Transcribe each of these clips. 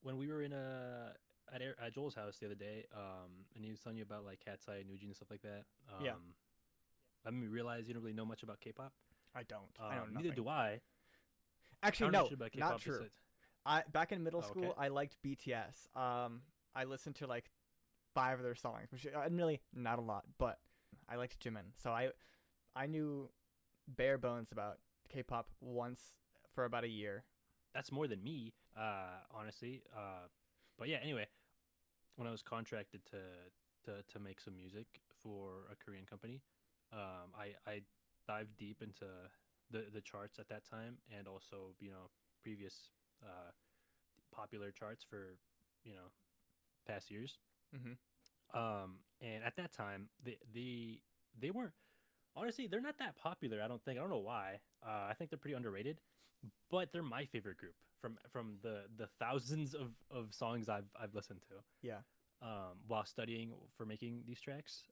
when we were in at Joel's house the other day, and he was telling you about like Cat's Eye, Nuji, and stuff like that. Yeah, I mean, realize you don't really know much about K-pop. I don't. I know Neither nothing. do I. I Actually, don't know no, shit about not K-pop true. besides. I back in middle Oh, school, okay. I liked BTS. I listened to like five of their songs, which really not a lot, but I liked Jimin. So I knew bare bones about K-pop once for about a year. That's more than me, honestly. But yeah, anyway, when I was contracted to make some music for a Korean company, I dived deep into the charts at that time and also previous uh, popular charts for you know past years. Hmm. And at that time, they weren't honestly they're not that popular. I don't think. I don't know why. I think they're pretty underrated, but they're my favorite group from the thousands of songs I've listened to Yeah, while studying for making these tracks.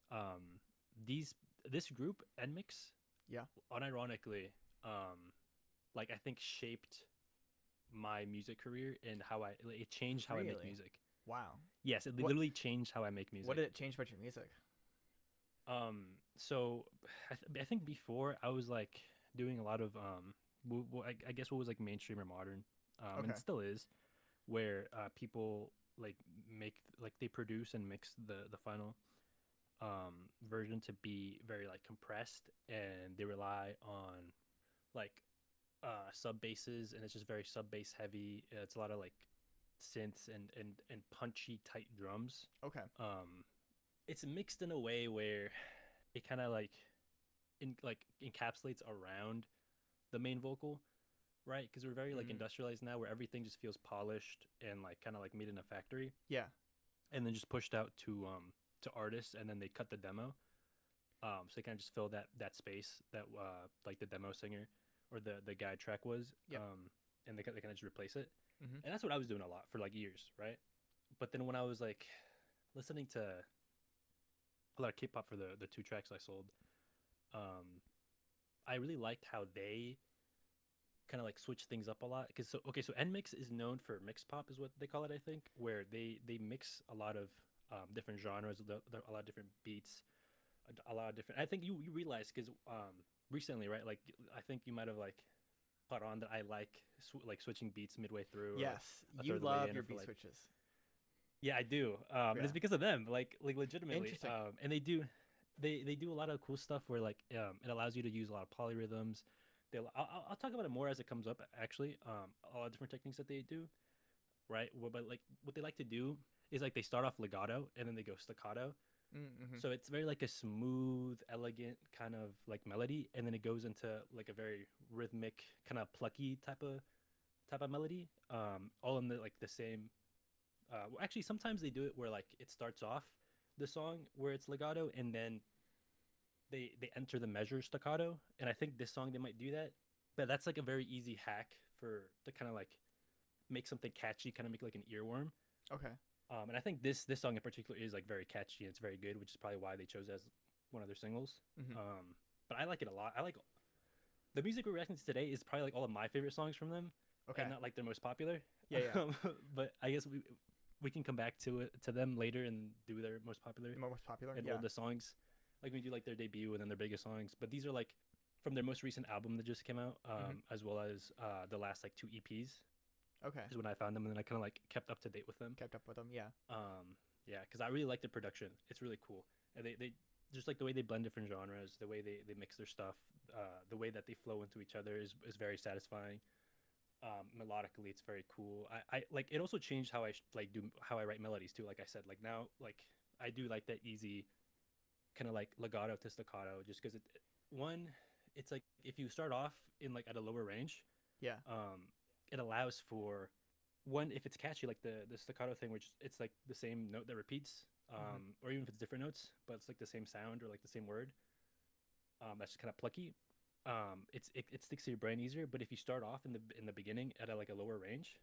These this group NMIXX yeah. unironically, like I think shaped my music career and how it changed how I make Really? music. Wow. Yes, it What literally changed how I make what did music. it change about your music? So I think before I was like doing a lot of I guess what was like mainstream or modern, and it Okay. still is, where people like make like they produce and mix the final version to be very like compressed, and they rely on like sub basses, and it's just very sub bass heavy. It's a lot of like synths and punchy tight drums. Okay. Um, it's mixed in a way where it kind of like encapsulates around the main vocal, right? Because we're very like Mm. industrialized now, where everything just feels polished and like kind of like made in a factory, Yeah. and then just pushed out to artists, and then they cut the demo. So they kind of just fill that space that like the demo singer or the guide track was, Yep. and they kind of just replace it, Hmm. and that's what I was doing a lot for like years, right? But then when I was like listening to a lot of K-pop for the two tracks I sold, um, I really liked how they kind of like switch things up a lot. Because so okay, so NMIXX is known for mix pop, is what they call it, I think, where they mix a lot of different genres, a lot of different beats, a lot of different. I think you realize because recently, right? Like I think you might have like caught on that I like like switching beats midway through or Yes, a third you of the way love in, or your for beat like switches. yeah, I do, and it's Yeah. because of them, like legitimately, Interesting. and they do a lot of cool stuff where like it allows you to use a lot of polyrhythms. I'll talk about it more as it comes up. Actually, a lot of different techniques that they do, right? But like what they like to do is like they start off legato and then they go staccato. Mm-hmm. So it's very like a smooth, elegant kind of like melody, and then it goes into like a very rhythmic, kind of plucky type of melody. All in the like the same. Well, actually, sometimes they do it where like it starts off the song where it's legato, and then they enter the measure staccato. And I think this song they might do that, but that's like a very easy hack for to kind of like make something catchy, kind of make like an earworm. Okay. And I think this song in particular is like very catchy and it's very good, which is probably why they chose it as one of their singles. Hmm. Um, but I like it a lot. I like the music we're reacting to today is probably like all of my favorite songs from them, and Okay. not like their most popular. Yeah, yeah. But I guess we can come back to them later and do their most popular The most popular. and Yeah. oldest songs. Like we do like their debut and then their biggest songs. But these are like from their most recent album that just came out, Hmm. as well as the last like two EPs Okay. is when I found them, and then I kind of like kept up to date with them. Kept up with them. Yeah. Yeah, because I really like the production. It's really cool, and they just like the way they blend different genres, the way they mix their stuff, the way that they flow into each other is very satisfying. Melodically, it's very cool. I like it. Also changed how like do how I write melodies too. Like I said, like now like I do like that easy kind of like legato to staccato, just because one, it's like if you start off in like at a lower range, Yeah. um, it allows for one if it's catchy like the staccato thing, which it's like the same note that repeats, Hmm. or even if it's different notes, but it's like the same sound or like the same word. That's just kind of plucky. It sticks to your brain easier. But if you start off in the beginning at like a lower range,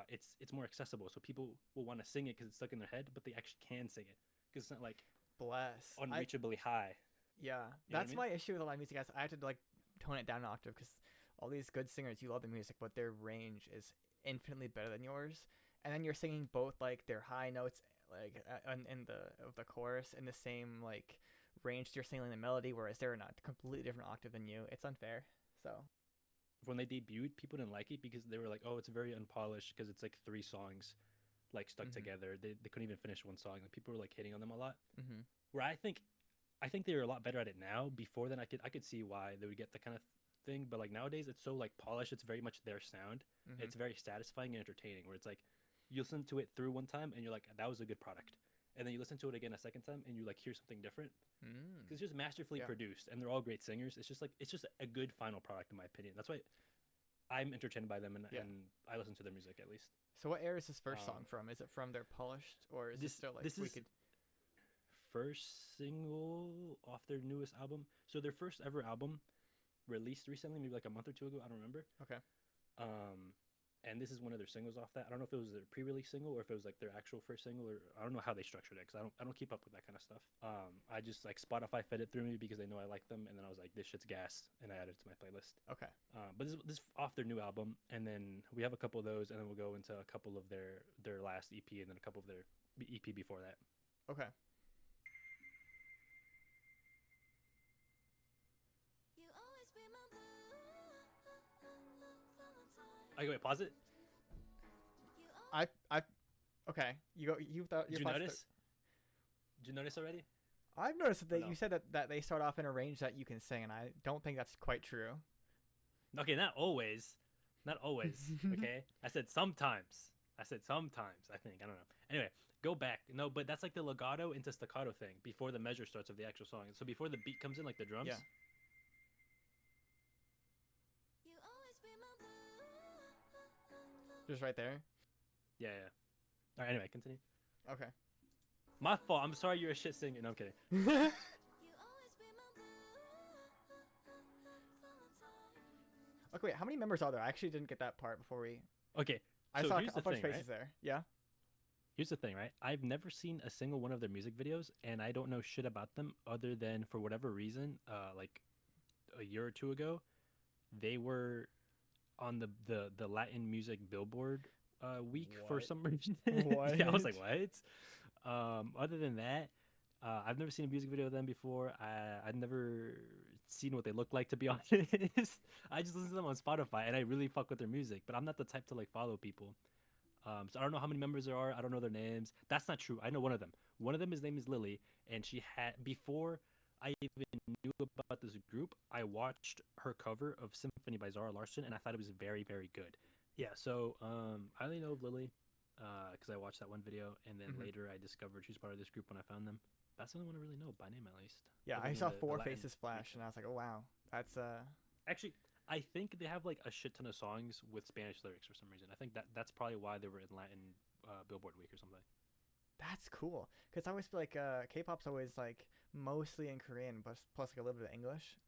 it's more accessible. So people will want to sing it because it's stuck in their head, but they actually can sing it because it's not like Bless. I. unreachably high. Yeah. You know what I That's mean? my issue with a lot of music. Guys, I had to like tone it down an octave because all these good singers, you love the music, but their range is infinitely better than yours, and then you're singing both like their high notes like in the of the chorus in the same like range you're singing the melody, whereas they're in a completely different octave than you. It's unfair. So When they debuted, people didn't like it because they were like, "Oh, it's very unpolished because it's like 3 songs like stuck mm-hmm. together. They couldn't even finish one song. Like people were like hating on them a lot. Mm-hmm. Where I think they were a lot better at it now. Before then, I could see why they would get the kind of thing. But like nowadays, it's so like polished. It's very much their sound. Mm-hmm. It's very satisfying and entertaining. Where it's like you listen to it through one time and you're like, that was a good product. And then you listen to it again a second time and you like hear something different because it's just masterfully produced and they're all great singers. It's just a good final product in my opinion. That's why I'm entertained by them and I listen to their music at least. So what era is this first song from? Is it from their polished or is this still like this is first single off their newest album? So their first ever album released recently, maybe like a month or two ago. I don't remember. Okay. And this is one of their singles off that. I don't know if it was their pre-release single or if it was like their actual first single, or I don't know how they structured it because I don't keep up with that kind of stuff. I just like Spotify fed it through me because they know I like them, and then I was like, this shit's gas, and I added it to my playlist. Okay. But this is off their new album, and then we have a couple of those, and then we'll go into a couple of their last EP, and then a couple of their EP before that. Okay. Okay, wait, pause it. I okay. You go. You thought. Did you notice? Did you notice already? I've noticed that you said that they start off in a range that you can sing, and I don't think that's quite true. Okay, not always. Not always. Okay, I said sometimes. I think. I don't know. Anyway, go back. No, but that's like the legato into staccato thing before the measure starts of the actual song. So before the beat comes in, like the drums. Yeah. Just right there. Yeah. All right. Anyway, continue. Okay. My fault. I'm sorry. You're a shit singer. No, I'm kidding. Okay, wait. How many members are there? I actually didn't get that part before we. Okay. I so saw here's a bunch of faces right? there. Yeah. Here's the thing, right? I've never seen a single one of their music videos, and I don't know shit about them other than for whatever reason, like a year or two ago, they were on the Latin music Billboard week for some reason. What? Yeah, I was like, what? Other than that, I've never seen a music video of them before. I've never seen what they look like, to be honest. I just listen to them on Spotify, and I really fuck with their music, but I'm not the type to like follow people. So I don't know how many members there are. I don't know their names. That's not true. I know one of them. One of them, his name is Lily, and she had, before I even knew about this group, I watched her cover of Symphony by Zara Larsson, and I thought it was very, very good. Yeah, so I only know of Lily because I watched that one video, and then later I discovered she's part of this group when I found them. That's the only one I really know, by name at least. Yeah, I saw Four Faces flash, and I was like, oh, wow. That's Actually, I think they have like a shit ton of songs with Spanish lyrics for some reason. I think that's probably why they were in Latin Billboard Week or something. That's cool, because I always feel like K-pop's always like mostly in Korean, plus like a little bit of English.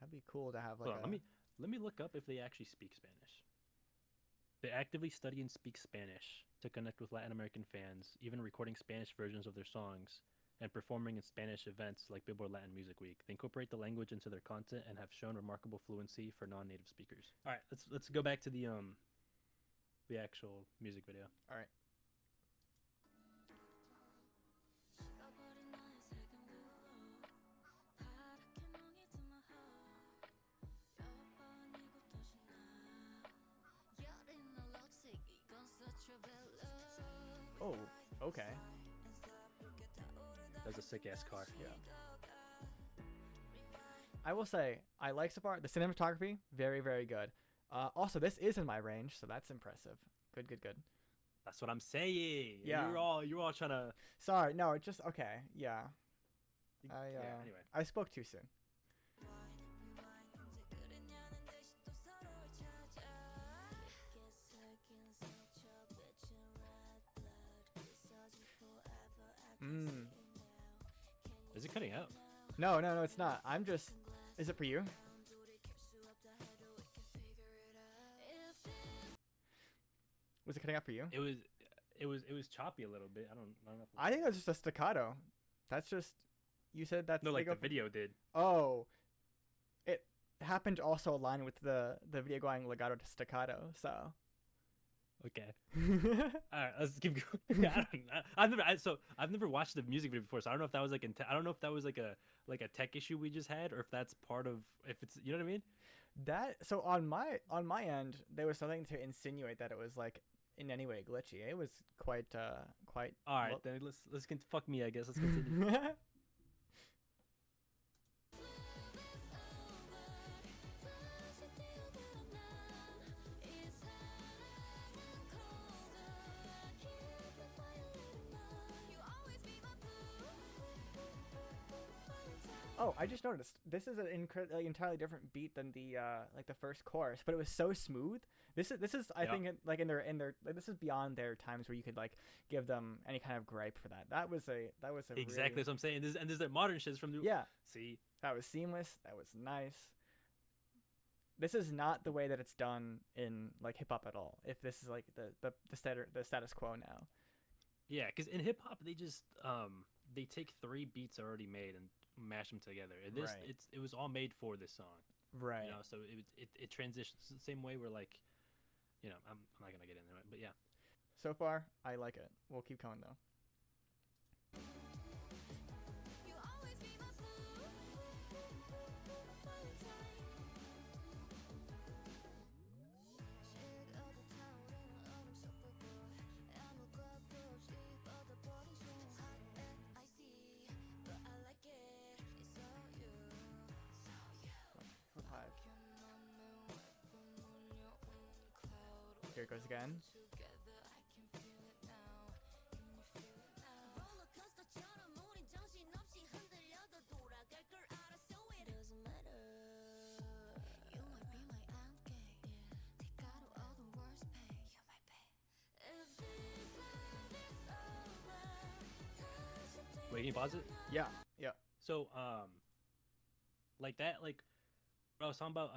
That'd be cool to have like. Hold on, let me look up if they actually speak Spanish. They actively study and speak Spanish to connect with Latin American fans, even recording Spanish versions of their songs and performing in Spanish events like Billboard Latin Music Week. They incorporate the language into their content and have shown remarkable fluency for non-native speakers. All right, let's go back to the actual music video. All right. Oh, okay. That's a sick ass car. Yeah. I will say I like so far the cinematography, very very good. Also, this is in my range, so that's impressive. Good. That's what I'm saying. Yeah. You're all trying to. Sorry, no, it just okay. Yeah. Anyway. I spoke too soon. Is it cutting out? No, it's not. I'm just. Is it for you? Was it cutting out for you? It was choppy a little bit. I don't know. I think that's just a staccato. That's just. You said that's. No, like the video did. Oh. It happened to also align with the video going legato to staccato, so. Okay. All right, let's keep going. I don't know. I've never watched the music video before, so I don't know if that was like I don't know if that was like a tech issue we just had, or if that's part of if it's you know what I mean. That so on my end, there was something to insinuate that it was like in any way glitchy. It was quite All right, well. then fuck me. I guess let's continue. Oh, I just noticed this is an entirely different beat than the like the first chorus, but it was so smooth. This is I Yeah, think like in their like, this is beyond their times where you could like give them any kind of gripe for that. That was a exactly. really, That's what I'm saying. There's that modern shit from the yeah, see. that was seamless. That was nice. This is not the way that it's done in like hip hop at all. If this is like the status quo now. Yeah, because in hip hop they take three beats already made and mash them together. And this Right. it was all made for this song, you Right. know. So it transitions the same way we're like, you know, I'm not gonna get into it, but yeah. So far, I like it. We'll keep going though. With Hive. Here it goes again. Wait, can you pause it? Yeah. Yeah. So like that like I was talking about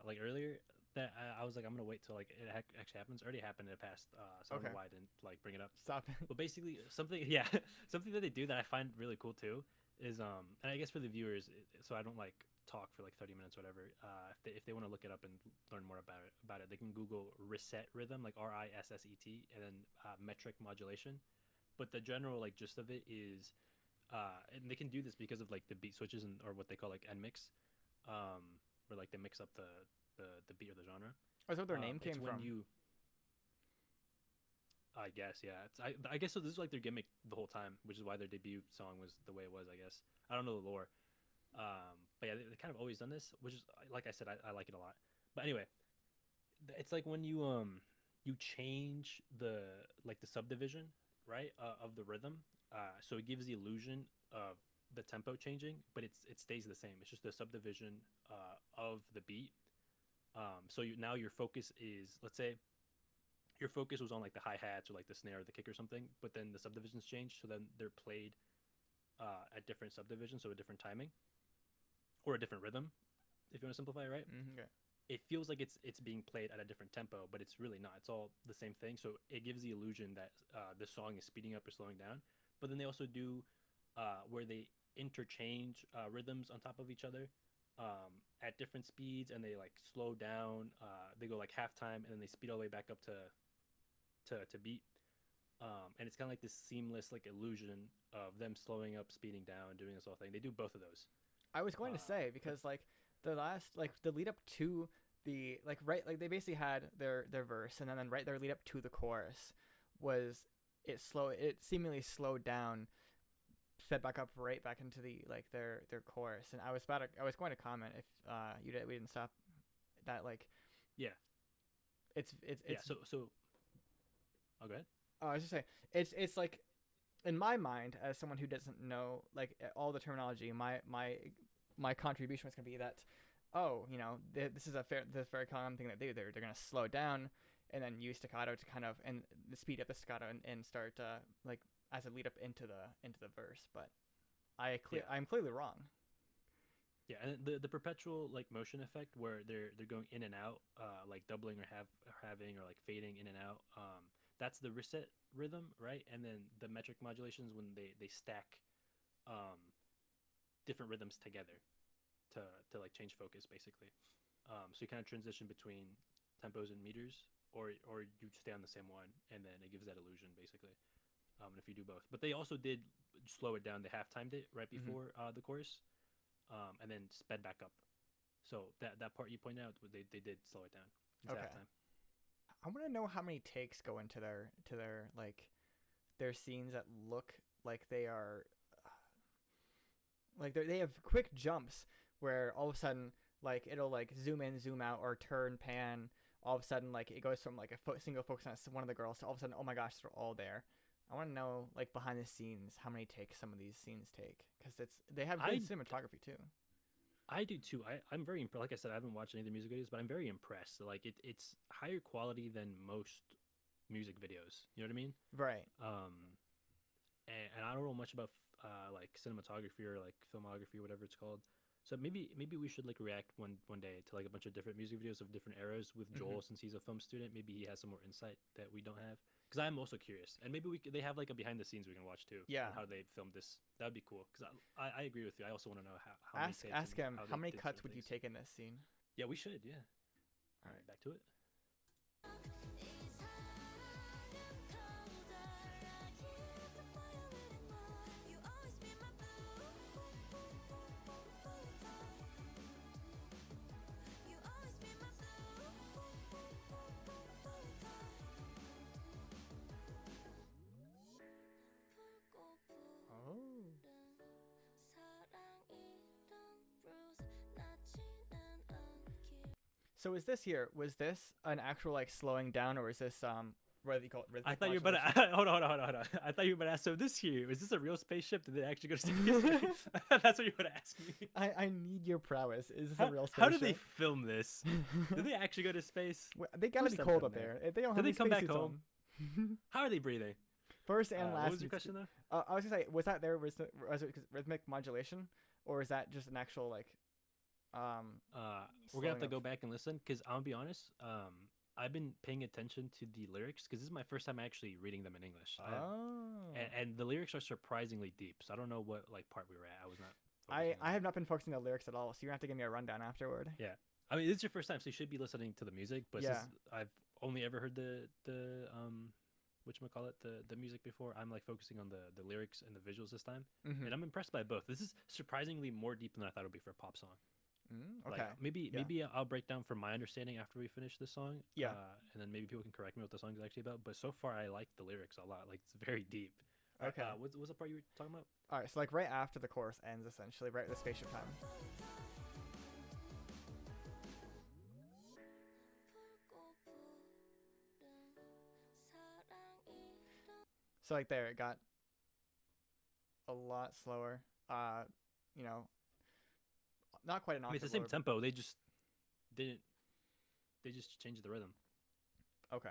like earlier that I was like I'm gonna wait till like actually happens. It already happened in the past, so I don't Okay. know why I didn't like bring it up. Stop. But basically, something yeah, something that they do that I find really cool too is and I guess for the viewers, so I don't like talk for like 30 minutes or whatever. If they want to look it up and learn more about it, they can Google reset rhythm, like RISSET, and then metric modulation. But the general like gist of it is, and they can do this because of like the beat switches and or what they call like NMIXX, where like they mix up the beat or the genre. That's what their name It's came when from. you I guess, yeah. I guess so. This is like their gimmick the whole time, which is why their debut song was the way it was. I guess I don't know the lore, but yeah, they kind of always done this, which is like I said, I like it a lot. But anyway, it's like when you change the subdivision right of the rhythm, so it gives the illusion of the tempo changing, but it stays the same. It's just the subdivision of the beat. So now your focus is, let's say your focus was on like the hi hats or like the snare or the kick or something, but then the subdivisions change, so then they're played at different subdivisions, so a different timing or a different rhythm, if you want to simplify it, right? Okay. It feels like it's being played at a different tempo, but it's really not. It's all the same thing. So it gives the illusion that the song is speeding up or slowing down. But then they also do where they interchange rhythms on top of each other at different speeds, and they like slow down. They go like halftime, and then they speed all the way back up to beat. And it's kind of like this seamless like illusion of them slowing up, speeding down, doing this whole thing. They do both of those. I was going to say But because like the last like the lead up to the like right like they basically had their verse and then right their lead up to the chorus was it seemingly slowed down, sped back up right back into the like their chorus, and I was going to comment if we didn't stop that like yeah, yeah. it's So oh, go ahead. oh, I was just saying it's like in my mind as someone who doesn't know like all the terminology, my contribution was going to be that, oh, this is this very common thing that they do. They're going to slow down and then use staccato to kind of and speed up the staccato and start like as a lead up into the verse. But Yeah, I'm clearly wrong. yeah. And the perpetual like motion effect where they're going in and out, like doubling or having or like fading in and out. That's the reset rhythm, right? And then the metric modulations when they stack um different rhythms together to like change focus basically. So you kind of transition between tempos and meters or you stay on the same one, and then it gives that illusion basically. If you do both, but they also did slow it down. They half timed it right Mm-hmm. before the chorus, and then sped back up. So that part you pointed out, they did slow it down. It's Okay. halftime. I want to know how many takes go into their like their scenes that look like they are like they have quick jumps where all of a sudden like it'll like zoom in, zoom out, or turn, pan. All of a sudden, like it goes from like a single focus on one of the girls to all of a sudden, oh my gosh, they're all there. I want to know like behind the scenes how many takes some of these scenes take because they have good I cinematography too. I do too. I'm very like I said, I haven't watched any of the music videos, but I'm very impressed. Like it's higher quality than most music videos. You know what I mean? Right. And I don't know much about like cinematography or like filmography or whatever it's called. So maybe we should like react one day to like a bunch of different music videos of different eras with Mm-hmm. Joel, since he's a film student. Maybe he has some more insight that we don't have. Because I'm also curious, and maybe they have like a behind the scenes we can watch too, Yeah. on how they filmed this. That would be cool. Because I agree with you. I also want to know how many takes Ask and him how they many did cuts certain would you things. take in this scene? Yeah, we should. Yeah. All All right. right, back to it. Oh. So is this here? Was this an actual like slowing down, or is this what do you call it? I Rhythmic thought you were about modulation? to hold on. I thought you were about to ask. So this here is this a real spaceship? Did they actually go to space? That's what you would ask me. I need your prowess. Is this a How, real how did they spaceship? film this? Did they actually go to space? They gotta Who's be sent cold them up there? there. If they don't Did have they any come back spacesuits home? on. How are they breathing? First and last. What was your question though? I was gonna say, was that there? Was it rhythmic modulation, or is that just an actual like We're gonna have slowing to of? go back and listen because I'll be honest. I've been paying attention to the lyrics because this is my first time actually reading them in English. Oh. And the lyrics are surprisingly deep. So I don't know what like part we were at. I was not I focusing on I have that. not been focusing on the lyrics at all, so you're gonna have to give me a rundown afterward. Yeah, I mean this is your first time, so you should be listening to the music. But Yeah. since I've only ever heard the whatchamacallit, the music before, I'm like focusing on the lyrics and the visuals this time, Mm-hmm. and I'm impressed by both. This is surprisingly more deep than I thought it would be for a pop song. Okay. Like maybe Yeah. maybe I'll break down from my understanding after we finish this song. Yeah. And then maybe people can correct me what the song is actually about. But so far, I like the lyrics a lot. Like it's very deep. All right, Okay. what's the part you were talking about? All right. So like right after the chorus ends, essentially, right at the spaceship time. So like there, it got a lot slower. You know, not quite an I mean, it's the octave same lower. tempo. They just didn't. They just changed the rhythm. Okay.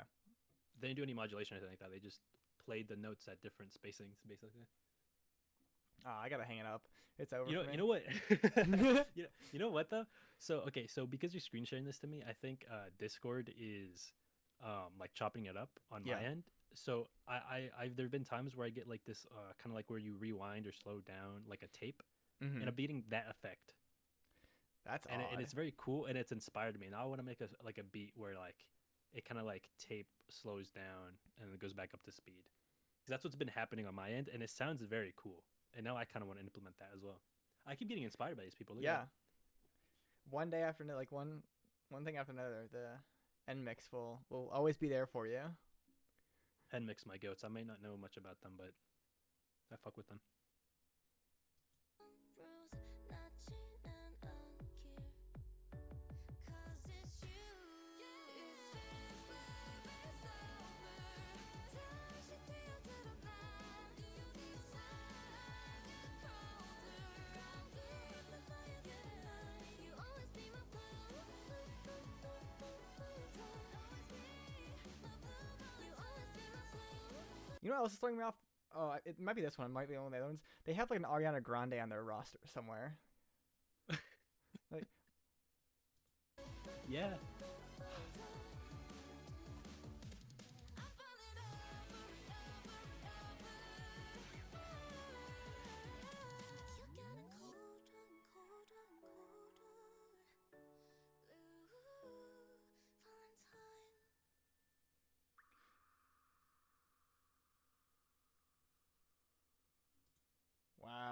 They didn't do any modulation or anything like that. They just played the notes at different spacings, basically. I gotta hang it up. It's over for me. You know what? You know what though? So okay, so because you're screen sharing this to me, I think Discord is like chopping it up on Yeah. my end. So I there've been times where I get like this kind of like where you rewind or slow down like a tape, Mm-hmm. and I'm getting that effect, That's and odd. it's very cool, and it's inspired me. And I want to make a beat where like it kind of like tape slows down and it goes back up to speed. 'Cause that's what's been happening on my end, and it sounds very cool. And now I kind of want to implement that as well. I keep getting inspired by these people. Look Yeah. at One day after another, like one thing after another, the NMIXX will always be there for you. that. NMIXX my goats. I may not know much about them, but I fuck with them. You know what else is throwing me off? Oh, it might be this one. It might be one of the other ones. They have like an Ariana Grande on their roster somewhere. Like, Yeah.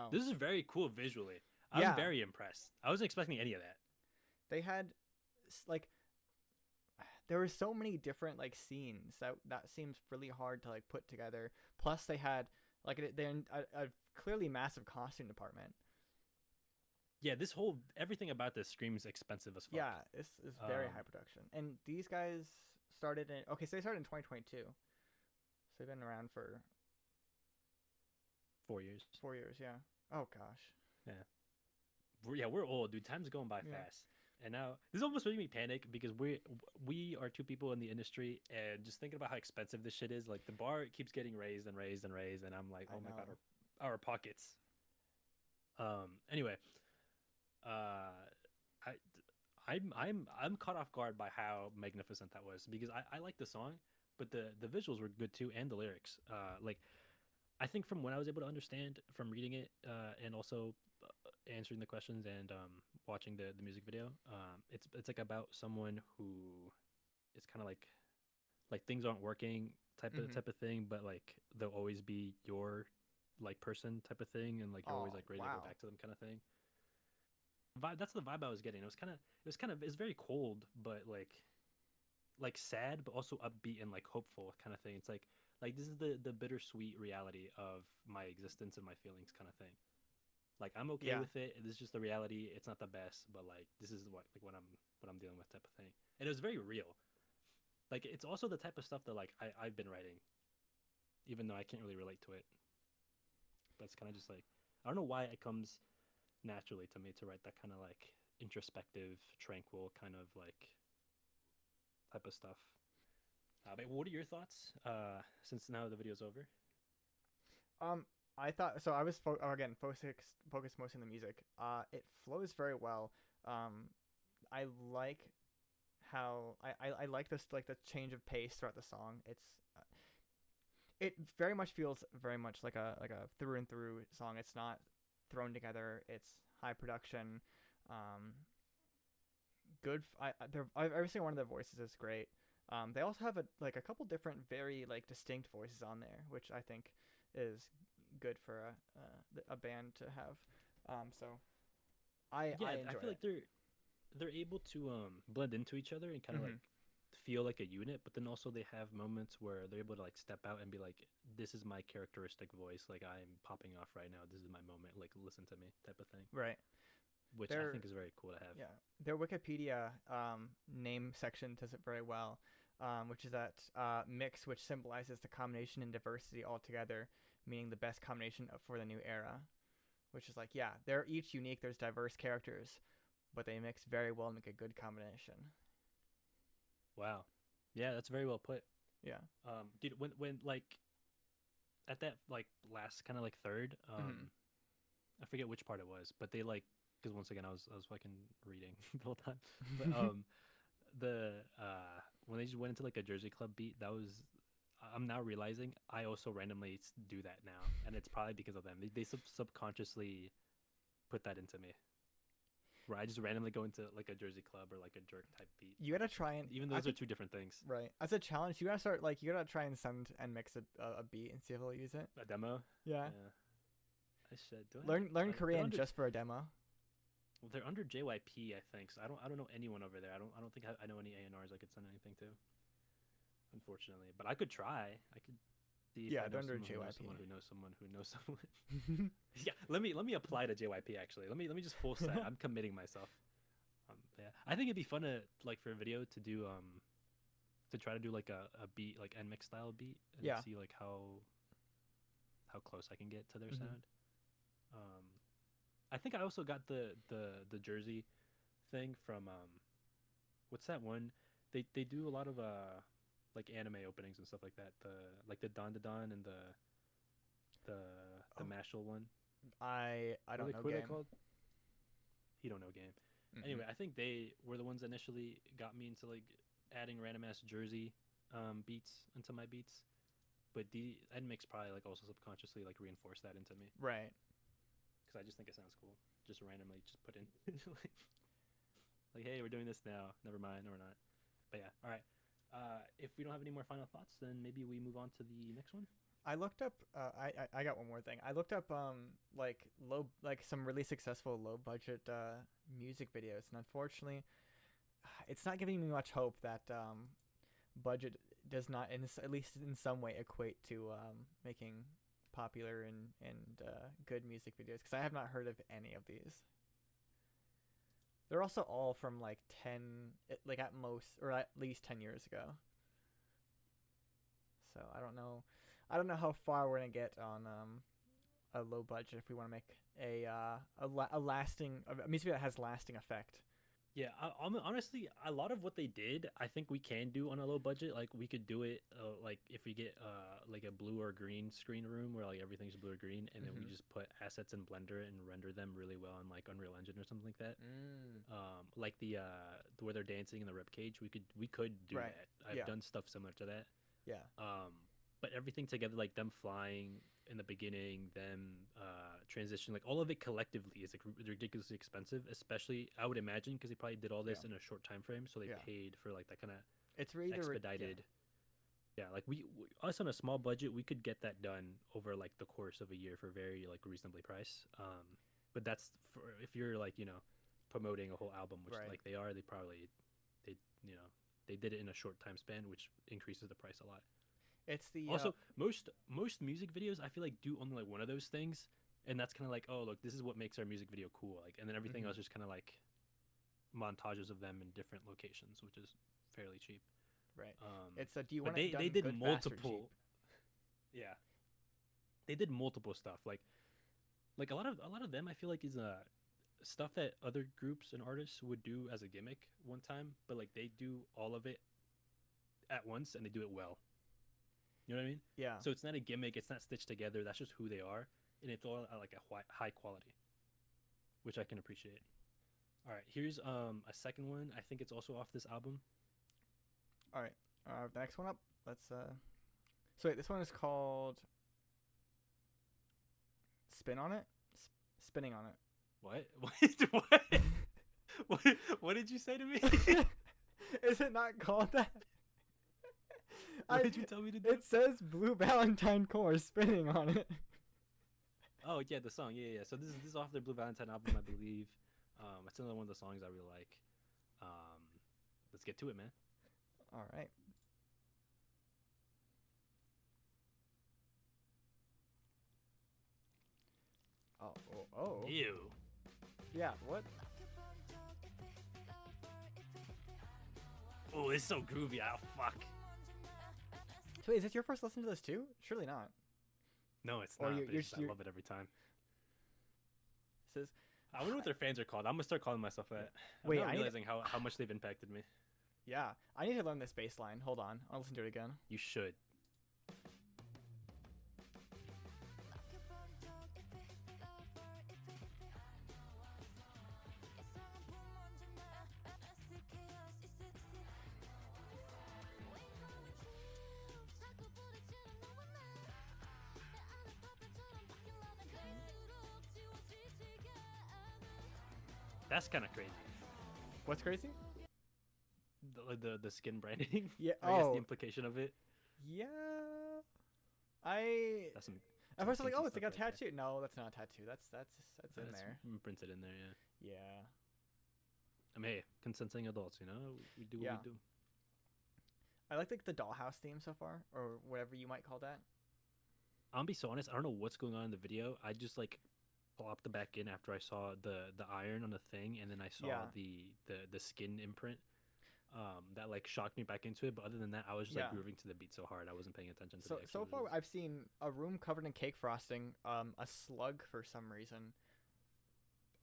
wow. This is very cool visually. I'm Yeah, very impressed. I wasn't expecting any of that. they had like there were so many different like scenes that seems really hard to like put together. Plus, they had like they're in a clearly massive costume department. Yeah, everything about this screams expensive as fuck. Yeah, it's very high Um, production. And these guys started in okay, so they started in 2022. So they've been around for 4 years. 4 years. Yeah. Oh gosh. Yeah, we're old, dude. Time's going by Yeah. fast. And now this almost making me panic because we are two people in the industry, and just thinking about how expensive this shit is. Like the bar keeps getting raised and raised and raised, and I'm like, I oh my god, know. our pockets. Anyway, uh, I I'm caught off guard by how magnificent that was because I like the song, but the visuals were good too and the lyrics. Like I think from what I was able to understand from reading it, and also answering the questions and watching the music video, it's like about someone who is kind of like things aren't working Mhm. type of thing, but like they'll always be your like person type of thing, and like you're always Oh, like ready to go wow. back to them kind of thing. That's the vibe I was getting. It's very cold, but like sad, but also upbeat and like hopeful kind of thing. It's like this is the bittersweet reality of my existence and my feelings kind of thing. Like I'm okay Yeah. with it. This is just the reality. It's not the best, but like this is what I'm dealing with type of thing. And it was very real. Like it's also the type of stuff that like I've been writing, even though I can't really relate to it. But it's kind of just like I don't know why it comes naturally to me to write that kind of like introspective, tranquil kind of like type of stuff. But what are your thoughts? Since now the video's over. Um, I thought so. I was again focused mostly on the music. It flows very well. I like how I like this like the change of pace throughout the song. It very much feels very much like a through and through song. It's not thrown together. It's high production. Um, good. Every single one of their voices is great. They also have a couple different very like distinct voices on there, which I think is good for a band to have. So Yeah, I I enjoy feel it. like they're able to blend into each other and kind of like Hmm. feel like a unit, but then also they have moments where they're able to like step out and be like, this is my characteristic voice, like I'm popping off right now, this is my moment, like listen to me type of thing, Right. which I Their think is very cool to have. yeah their Wikipedia name section does it very well, which is that mix, which symbolizes the combination and diversity altogether, meaning the best combination for the new era. Which is like yeah, they're each unique. There's diverse characters, but they mix very well and make a good combination. Wow. Yeah, that's very well put. Yeah. Dude, when like at that like last kind of like third, Hmm. I forget which part it was, but they like because once again I was fucking reading the whole time, but the when they just went into like a Jersey Club beat, that was I'm now realizing I also randomly do that now, and it's probably because of them. They subconsciously put that into me, where I just randomly go into like a Jersey Club or like a jerk type beat, You gotta try and even I those are think two different things. right as a challenge. You gotta start like you gotta try and send and mix a beat and see if they'll use it. A demo, Yeah. yeah, I should. Do I have? Learn They're Korean under. just for a demo. Well, they're under JYP, I think. So I don't know anyone over there. I don't think I know any A&Rs I could send anything to, unfortunately. But I could try. I could see if Yeah, I they're know under someone who knows JYP. someone who knows someone who knows someone. Yeah, let me apply to JYP actually. Let me just full set. I'm committing myself. Yeah, I think it'd be fun to like for a video to do to try to do like a beat like NMIXX style beat and Yeah. see like how close I can get to their Hmm. sound. Um, I think I also got the Jersey thing from what's that one? They do a lot of like anime openings and stuff like that. The like the Don and the the Oh, Mashal one. I don't know What are they game. called? You don't know game. Mm-mm. Anyway, I think they were the ones that initially got me into like adding random ass Jersey beats into my beats. But the NMIXX probably like also subconsciously like reinforced that into me Right. because I just think it sounds cool. Just randomly just put in like hey, we're doing this now. Never mind, or not. But yeah, all right. If we don't have any more final thoughts, then maybe we move on to the next one. I looked up. I got one more thing. I looked up like some really successful low budget music videos, and unfortunately, it's not giving me much hope that budget does not, at least in some way, equate to making popular and good music videos. Because I have not heard of any of these. They're also all from like 10, like at most, or at least 10 years ago. So I don't know. I don't know how far we're gonna get on a low budget if we want to make a lasting a music that has lasting effect. Yeah, honestly, a lot of what they did, I think we can do on a low budget. Like we could do it, like if we get like a blue or green screen room where like everything's blue or green, and then we just put assets in Blender and render them really well on like Unreal Engine or something like that. Like the where they're dancing in the rib cage, we could do Right. that. I've done stuff similar to that. Yeah. But everything together, like them flying in the beginning, them transition, like all of it collectively is like ridiculously expensive. Especially, I would imagine, because they probably did all this in a short time frame, so they paid for like that kind of It's really expedited. Yeah, like us on a small budget, we could get that done over like the course of a year for very like reasonably priced. But that's for if you're like promoting a whole album, which like they are, they did it in a short time span, which increases the price a lot. It's the also most music videos I feel like do only like one of those things, and that's kind of like, oh look, this is what makes our music video cool, like, and then everything else just kind of like montages of them in different locations, which is fairly cheap. Right. It's do you but want it done they did good, multiple. fast, or cheap? Yeah, they did multiple stuff. Like a lot of them I feel like is stuff that other groups and artists would do as a gimmick one time, but like they do all of it at once and they do it well. You know what I mean? Yeah. So it's not a gimmick. It's not stitched together. That's just who they are, and it's all at like a high quality, which I can appreciate. All right, here's a second one. I think it's also off this album. All right. The next one up. Let's. So wait, this one is called "Spin on It." Spinning on It. What? What did you say to me? Is it not called that? What did you tell me to do? It says Blue Valentine Core spinning on it. Oh yeah, the song. Yeah. So this is off their Blue Valentine album, I believe. It's another one of the songs I really like. Let's get to it, man. All right. Oh. Ew. Yeah. What? Oh, it's so groovy. Oh fuck. So wait, is this your first listen to this too? Surely not. No, it's not. I love it every time. Says, I wonder what their fans are called. I'm gonna start calling myself that. I'm not realizing how much they've impacted me. Yeah, I need to learn this bass line. Hold on, I'll listen to it again. You should. That's kind of crazy. What's crazy? The skin branding. Yeah. I guess the implication of it. Yeah. That's some. At first I was like, oh, it's like a right tattoo. there. No, that's not a tattoo. That's in there. Printed in there, yeah. Yeah. I mean, hey, consenting adults, we do what we do. I like the dollhouse theme so far, or whatever you might call that. I'll be so honest. I don't know what's going on in the video. I just like plopped back in after I saw the iron on the thing, and then I saw the skin imprint. That like shocked me back into it. But other than that, I was just like grooving to the beat so hard I wasn't paying attention to. So far, I've seen a room covered in cake frosting, a slug for some reason,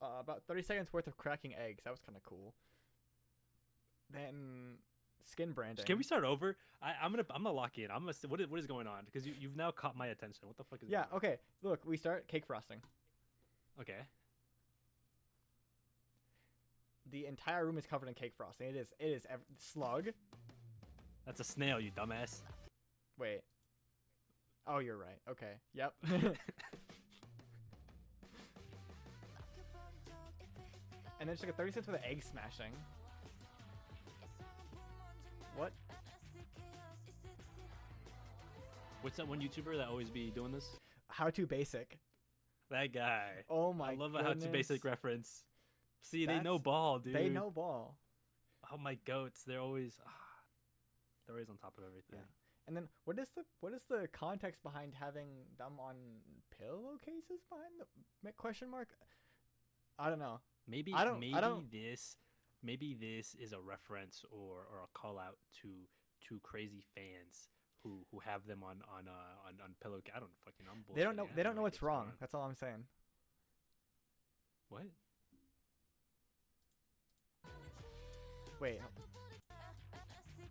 about 30 seconds worth of cracking eggs. That was kind of cool. Then skin branding. Can we start over? I'm gonna lock in. What is going on? Because you've now caught my attention. What the fuck is? Yeah. Going on? Okay. Look, we start cake frosting. Okay. The entire room is covered in cake frosting. It is slug. That's a snail, you dumbass. Wait. Oh, you're right. Okay. Yep. And then just like a 30 seconds worth of egg smashing. What? What's that one YouTuber that always be doing this? How to Basic. That guy. Oh my I love a goodness. How to Basic reference. See, they know That's- ball, dude. They know ball. Oh my goats, they're always on top of everything. Yeah. And then what is the context behind having them on pillowcases behind the question mark? I don't know. Maybe I don't- maybe this is a reference or a call out to crazy fans who have them on pillow. I don't fucking. I'm They don't know. bullshitting. I They have don't no know idea what's going wrong. on. That's all I'm saying. What? Wait.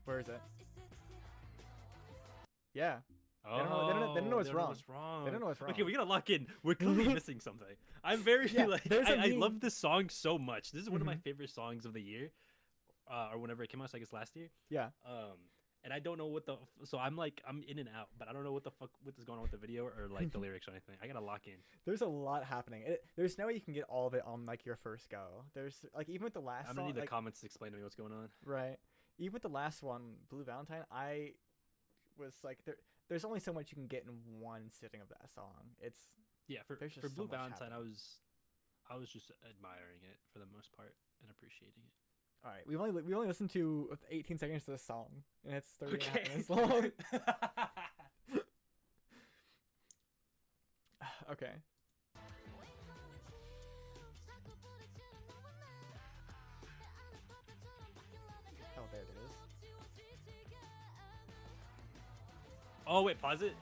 Where is it? Yeah. Oh, don't know- they don't know what's wrong. wrong. They don't know what's wrong. Okay, we gotta lock in. We're clearly missing something. I'm very Yeah, like there's a I meme- love this song so much. This is one of my Mhm. favorite songs of the year, or whenever it came out. So I guess last year. Yeah. And I don't know what the so I'm in and out, but I don't know what is going on with the video or like the lyrics or anything. I gotta lock in. There's a lot happening. There's no way you can get all of it on like your first go. There's like even with the last I'm song, gonna need the like, comments to explain to me what's going on. right. Even with the last one, Blue Valentine, I was like there's only so much you can get in one sitting of that song. It's Yeah, for There's just for so Blue much Valentine, happening. I was just admiring it for the most part and appreciating it. all right. We only listened to 18 seconds to this song, and it's 30 and a half Okay. minutes long. Okay. Oh, there it is. Oh wait, pause it.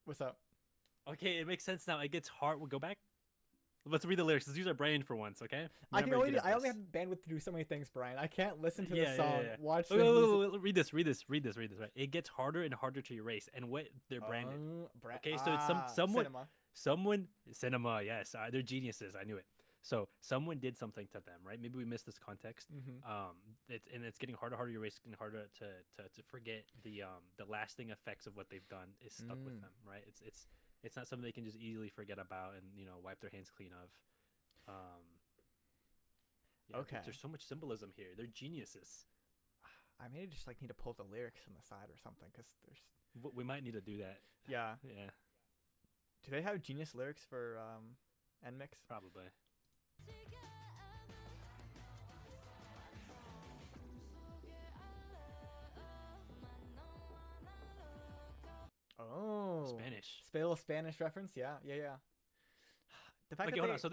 What's up? Okay, it makes sense now. It gets hard. We'll go back. Let's read the lyrics. Let's use our brain for once, okay? I Remember, you're good at I only this. have bandwidth to do so many things, Brian. I can't listen to Yeah, the song, yeah. watch Look, the look, music. look, look, read this. Right, it gets harder and harder to erase, and what they're branded. Okay, so it's someone, Cinema. cinema. Yes, they're geniuses. I knew it. So someone did something to them, right? Maybe we missed this context. Mm-hmm. It's getting harder to erase, getting harder to forget the lasting effects of what they've done is stuck with them, right? It's not something they can just easily forget about and wipe their hands clean of. Yeah, Okay. There's so much symbolism here. They're geniuses. I may just like need to pull up the lyrics on the side or something, because there's. We might need to do that. Yeah. Yeah, Do they have genius lyrics for NMIXX? probably. Oh. Spanish. Little Spanish reference. Yeah. The fact Okay, that hold they, on. So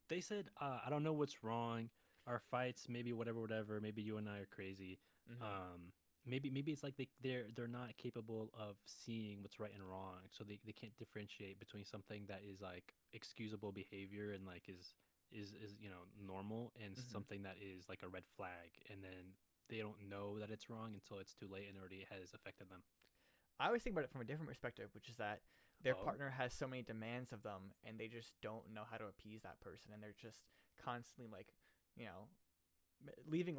they said, I don't know what's wrong. Our fights, maybe whatever. Maybe you and I are crazy. Mhm. Maybe it's like they're not capable of seeing what's right and wrong, so they can't differentiate between something that is like excusable behavior and like is normal and Mhm. something that is like a red flag, and then they don't know that it's wrong until it's too late and already has affected them. I always think about it from a different perspective, which is that their Oh. partner has so many demands of them, and they just don't know how to appease that person, and they're just constantly like, leaving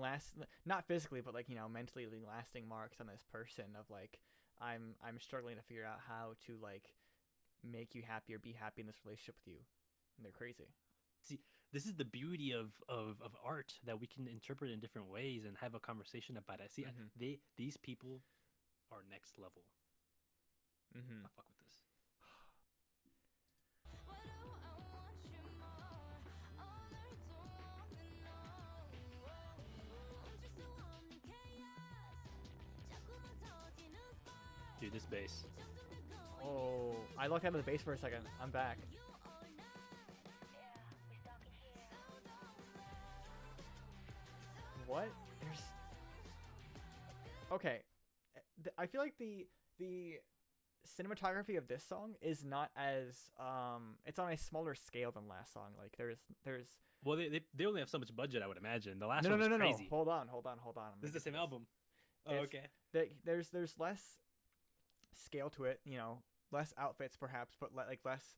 not physically, but like mentally leaving lasting marks on this person of like, I'm struggling to figure out how to like make you happy or be happy in this relationship with you, and they're crazy. See, this is the beauty of art, that we can interpret in different ways and have a conversation about it. See, Mhm. these people are next level. Mm-hmm. I fuck with this. Dude, this bass. Oh, I looked out of the bass for a second. I'm back. What? There's. Okay, I feel like the cinematography of this song is not as it's on a smaller scale than last song. Like there's. Well, they only have so much budget, I would imagine. The last No, one was no. crazy. Hold on. I'm This gonna is the get same to album. Oh, It's- okay. There's less scale to it. Less outfits perhaps, but less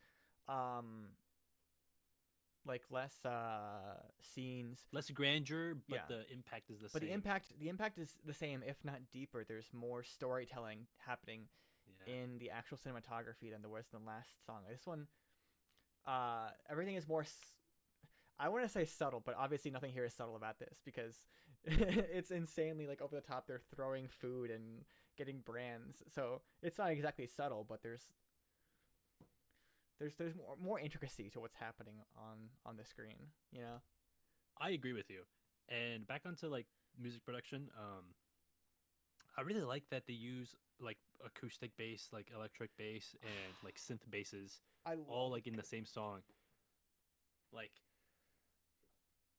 scenes. Less grandeur, but Yeah. the impact is the But same. the impact is the same, if not deeper. There's more storytelling happening Yeah. in the actual cinematography than there was in the last song. This one, everything is more. I want to say subtle, but obviously nothing here is subtle about this because it's insanely like over the top. They're throwing food and getting brands, so it's not exactly subtle, but there's more intricacy to what's happening on the screen. You know? I agree with you. And back onto like music production, I really like that they use like acoustic bass, like electric bass, and like synth basses, I all love like in the same song. Like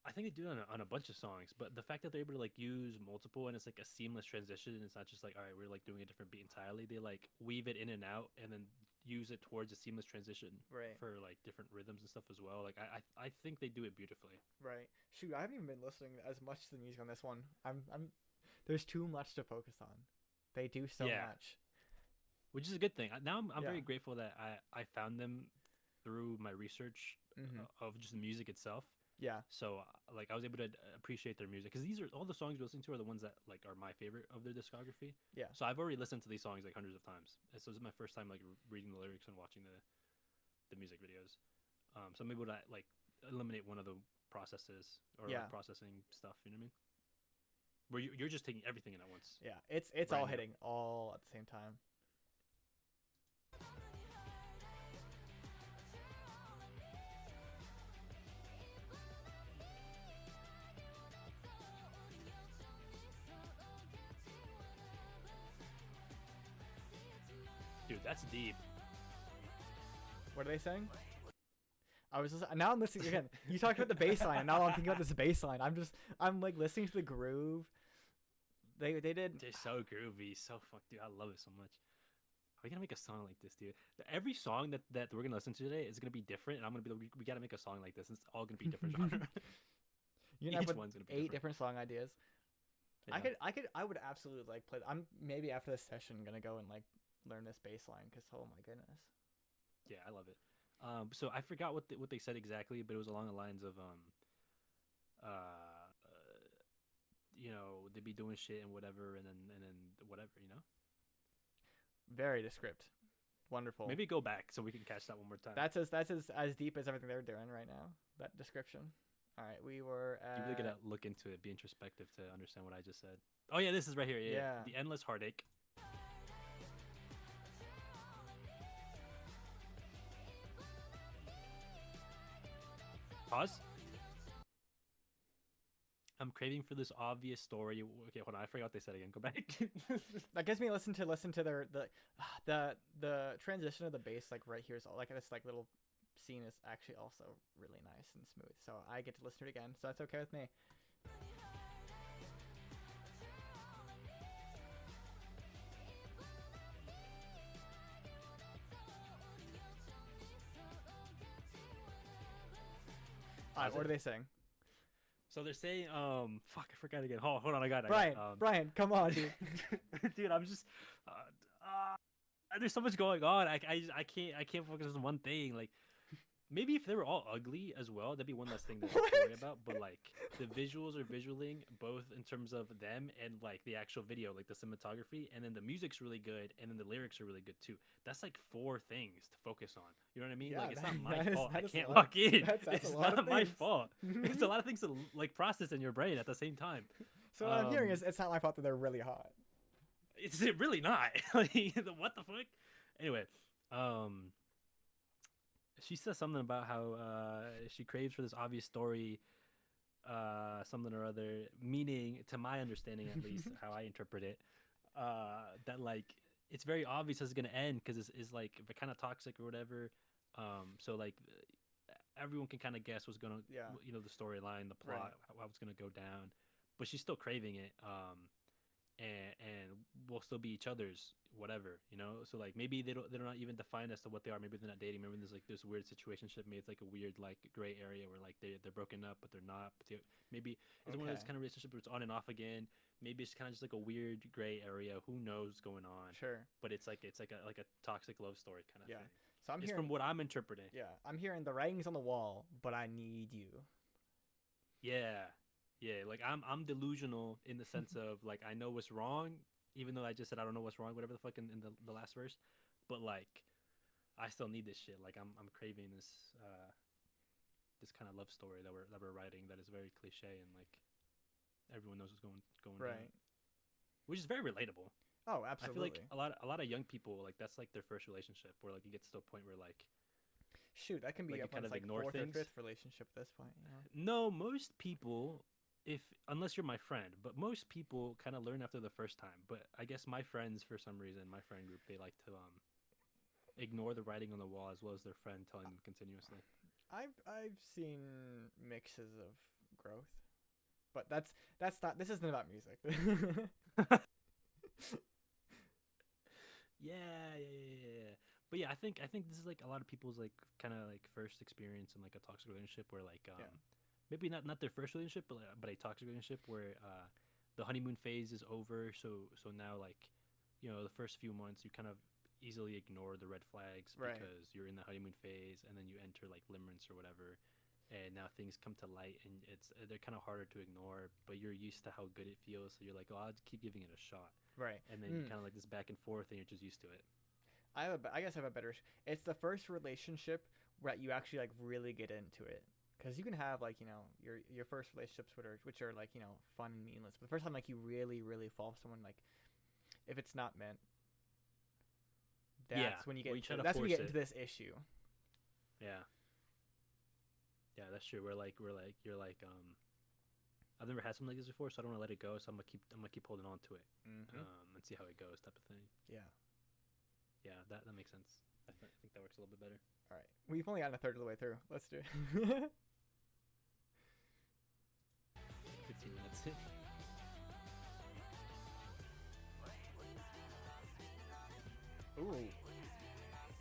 I think they do it on a bunch of songs, but the fact that they're able to like use multiple and it's like a seamless transition, and it's not just like all right, we're like doing a different beat entirely. They like weave it in and out, and then use it towards a seamless transition right, for like different rhythms and stuff as well. Like I think they do it beautifully. right. Shoot, I haven't even been listening as much to the music on this one. I'm there's too much to focus on. They do so Yeah, much. which is a good thing. Now I'm Yeah. very grateful that I found them through my research Mhm. of just the music itself. Yeah. So like I was able to appreciate their music because these are all the songs we listen to are the ones that like are my favorite of their discography. Yeah. So I've already listened to these songs like hundreds of times. And so this is my first time like reading the lyrics and watching the music videos. So I'm able to like eliminate one of the processes or Yeah. like processing stuff. You know what I mean? Where you're just taking everything in at once. Yeah. It's all Brand new. hitting all at the same time. Dude, that's deep. What are they saying? Now I'm listening again. You talked about the bass line, and now I'm thinking about this bass line. I'm like listening to the groove. They did. They're so groovy, so fuck, dude. I love it so much. Are we gonna make a song like this, dude? Every song that we're gonna listen to today is gonna be different, and I'm gonna be like, we gotta make a song like this. And it's all gonna be different genre. You know, Each with one's gonna be 8 different song ideas. Yeah. I would absolutely like play. I'm maybe after this session gonna go and like learn this bass line because oh my goodness. Yeah, I love it. So I forgot what they said exactly, but it was along the lines of you know, they'd be doing shit and whatever, and then whatever, you know. Very descript. Wonderful. Maybe go back so we can catch that one more time. That's as deep as everything they're doing right now. That description. All right, we were at. You really gotta look into it, be introspective to understand what I just said. Oh yeah, this is right here. Yeah, Yeah. The Endless Heartache. Pause. I'm craving for this obvious story. Okay, hold on. I forgot what they said again. Go back. That gives me a listen to their the transition of the bass like right here is all, like this like little scene is actually also really nice and smooth. So I get to listen to it again. So that's okay with me. Pause What it. are they saying? So they're saying, fuck, I forgot again. Hold on, I got it. Brian, come on, dude. Dude, I'm just, there's so much going on. I can't focus on one thing. Like, maybe if they were all ugly as well, that'd be one less thing to worry about. But like, the visuals are visualing both in terms of them and like the actual video, like the cinematography, and then the music's really good, and then the lyrics are really good too. That's like 4 things to focus on. You know what I mean? Yeah, like, it's not my that is- fault. that I is a can't lot- lock in. that's It's a lot not of my things. fault. It's a lot of things to like process in your brain at the same time. So what I'm hearing Um, is it's not my fault that they're really hot. It's really not. Like, what the fuck? Anyway, she says something about how she craves for this obvious story, something or other, meaning, to my understanding at least, how I interpret it, that like it's very obvious it's gonna end because it's like kind of toxic or whatever. So like everyone can kind of guess what's gonna, Yeah. you know, the storyline, the plot, Right. how it's gonna go down, but she's still craving it. And we'll still be each other's whatever, you know. So like maybe they're not even defined as to what they are. Maybe they're not dating. Maybe there's like this weird situationship. Maybe it's like a weird like gray area where like they're broken up but they're not. But maybe it's one of those Okay. kind of relationship where it's on and off again. Maybe it's kind of just like a weird gray area. Who knows what's going on? Sure. But it's like a toxic love story kind of Yeah. thing. So I'm It's hearing from what I'm interpreting. yeah, I'm hearing the writing's on the wall, but I need you. Yeah. Yeah, like I'm delusional in the sense of like I know what's wrong, even though I just said I don't know what's wrong, whatever the fuck in the last verse. But like I still need this shit. Like I'm craving this this kind of love story that we're writing that is very cliche and like everyone knows what's going down, Right. which is very relatable. Oh, I feel like absolutely. a lot of young people like that's like their first relationship where like it gets to a point where Shoot, that can be like you kind everyone's of like ignore fourth or things. fifth relationship at this point. You know? No, most people, if unless you're my friend, but most people kind of learn after the first time. But I guess my friends, for some reason, my friend group, they like to ignore the writing on the wall as well as their friend telling them continuously. I've seen mixes of growth, but that's not. This isn't about music. Yeah. But yeah, I think this is like a lot of people's like kind of like first experience in like a toxic relationship where like Yeah. maybe not their first relationship but a toxic relationship where the honeymoon phase is over, so now like the first few months you kind of easily ignore the red flags Right. because you're in the honeymoon phase, and then you enter like limerence or whatever, and now things come to light and they're kind of harder to ignore, but you're used to how good it feels, so you're like, oh, I'll just keep giving it a shot, Right. and then you kind of like this back and forth and you're just used to it. I guess I have a better. It's the first relationship where you actually like really get into it. Because you can have like your first relationships which are like fun and meaningless. But the first time like you really fall for someone, like if it's not meant, Yeah, that's when you get where you try to that's when you force get into it. this issue. Yeah, yeah, that's true. You're like I've never had something like this before, so I don't want to let it go. So I'm gonna keep holding on to it, Mm-hmm. and see how it goes, type of thing. Yeah. Yeah, that makes sense. I think that works a little bit better. All right. We've only gotten a third of the way through. Let's do it. 15 minutes. Ooh.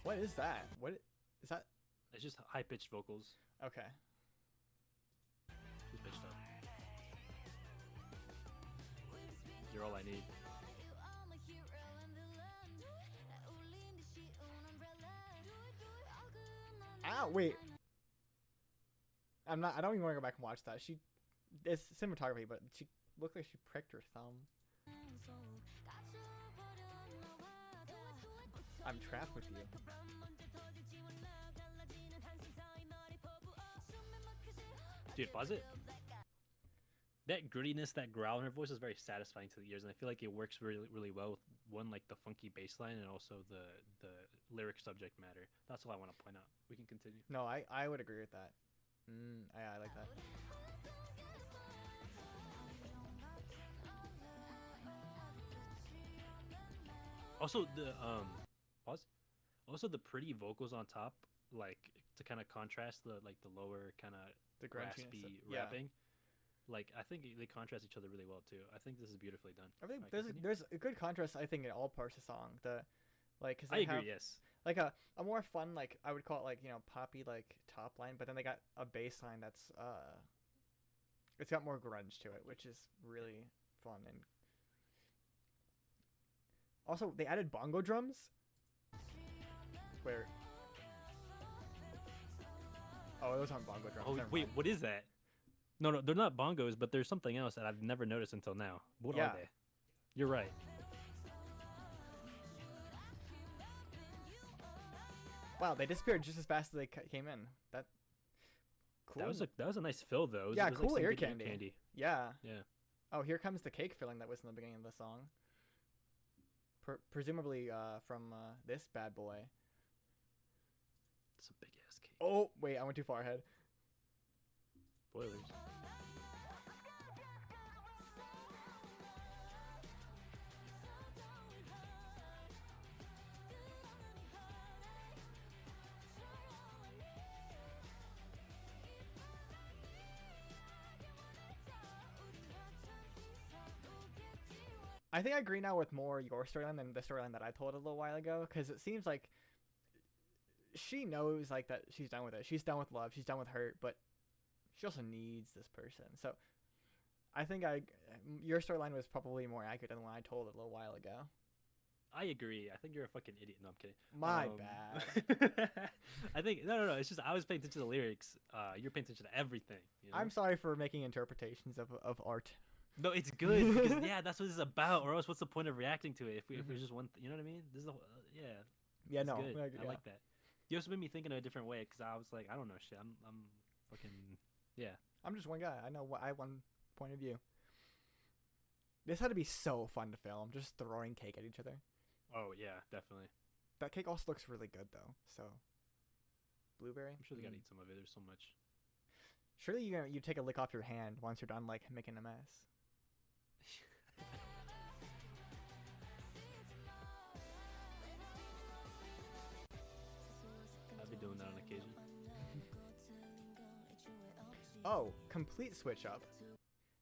What is that? What is that? It's just high pitched vocals. Okay. Just pitched up. You're all I need. Ow! Wait. I'm not. I don't even want to go back and watch that. It's cinematography, but she looked like she pricked her thumb. I'm trapped with you. Dude, pause it. That grittiness, that growl in her voice is very satisfying to the ears, and I feel like it works really well with one, like the funky bass line, and also the lyric subject matter. That's all I want to point out. We can continue. No, I would agree with that. I like that. Also the pause. Also the pretty vocals on top, like to kind of contrast the lower kind of The grunchiness. raspy Yeah. rapping. Like I think they contrast each other really well too. I think this is beautifully done. I think Alright, there's continue. there's a good contrast. I think in all parts of the song. Cause I they agree. have Yes. like a more fun, like I would call it like poppy like top line, but then they got a bass line that's it's got more grunge to it, which is really fun. And also they added bongo drums where those aren't bongo drums. Oh Never wait, mind. what is that? No, they're not bongos, but there's something else that I've never noticed until now. What Yeah. are they? You're right. Wow, they disappeared just as fast as they came in. That cool. That was a nice fill though. Yeah, It was cool some ear good candy. Yeah. Yeah. Oh, here comes the cake filling that was in the beginning of the song. Presumably from this bad boy. It's a big ass cake. Oh, wait, I went too far ahead. Spoilers. I think I agree now with more your storyline than the storyline that I told a little while ago, because it seems like she knows like that she's done with it. She's done with love. She's done with hurt, but she also needs this person. So I think your storyline was probably more accurate than the one I told a little while ago. I agree. I think you're a fucking idiot. No, I'm kidding. My bad. I think no. It's just I was paying attention to the lyrics. You're paying attention to everything. You know? I'm sorry for making interpretations of art. No, it's good because yeah, that's what this is about. Or else, what's the point of reacting to it if it's just one? You know what I mean? This is yeah. Yeah, It's no, good. yeah. I like that. You also made me think in a different way because I was like, I don't know shit. I'm fucking yeah. I'm just one guy. I have one point of view. This had to be so fun to film, just throwing cake at each other. Oh yeah, definitely. That cake also looks really good though. So, blueberry. I'm sure they gotta eat some of it. There's so much. Surely you take a lick off your hand once you're done like making a mess. I'll be doing that on occasion. Oh, complete switch up.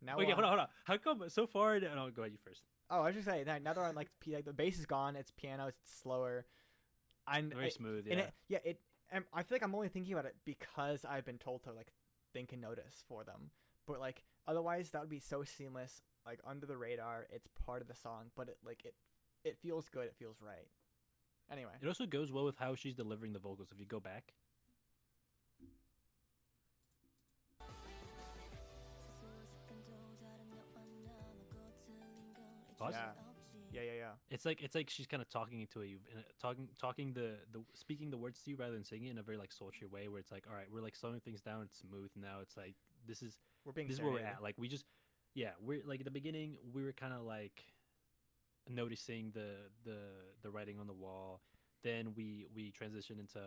Now Okay, hold on. How come so far? No, go ahead. You first. Oh, I was just saying that now they're on like the bass is gone. It's piano. It's slower. And Very smooth. and Yeah. I feel like I'm only thinking about it because I've been told to like think and notice for them. But like otherwise, that would be so seamless, like under the radar. It's part of the song, but it feels good. It feels right. Anyway, It also goes well with how she's delivering the vocals. If you go back, pause. yeah. It's like she's kind of talking into it. Talking the speaking the words to you rather than singing it in a very like sultry way, where it's like, all right, we're like slowing things down. It's smooth now. It's like this is where we're at. Like we're like at the beginning we were kind of like noticing the writing on the wall. Then we transition into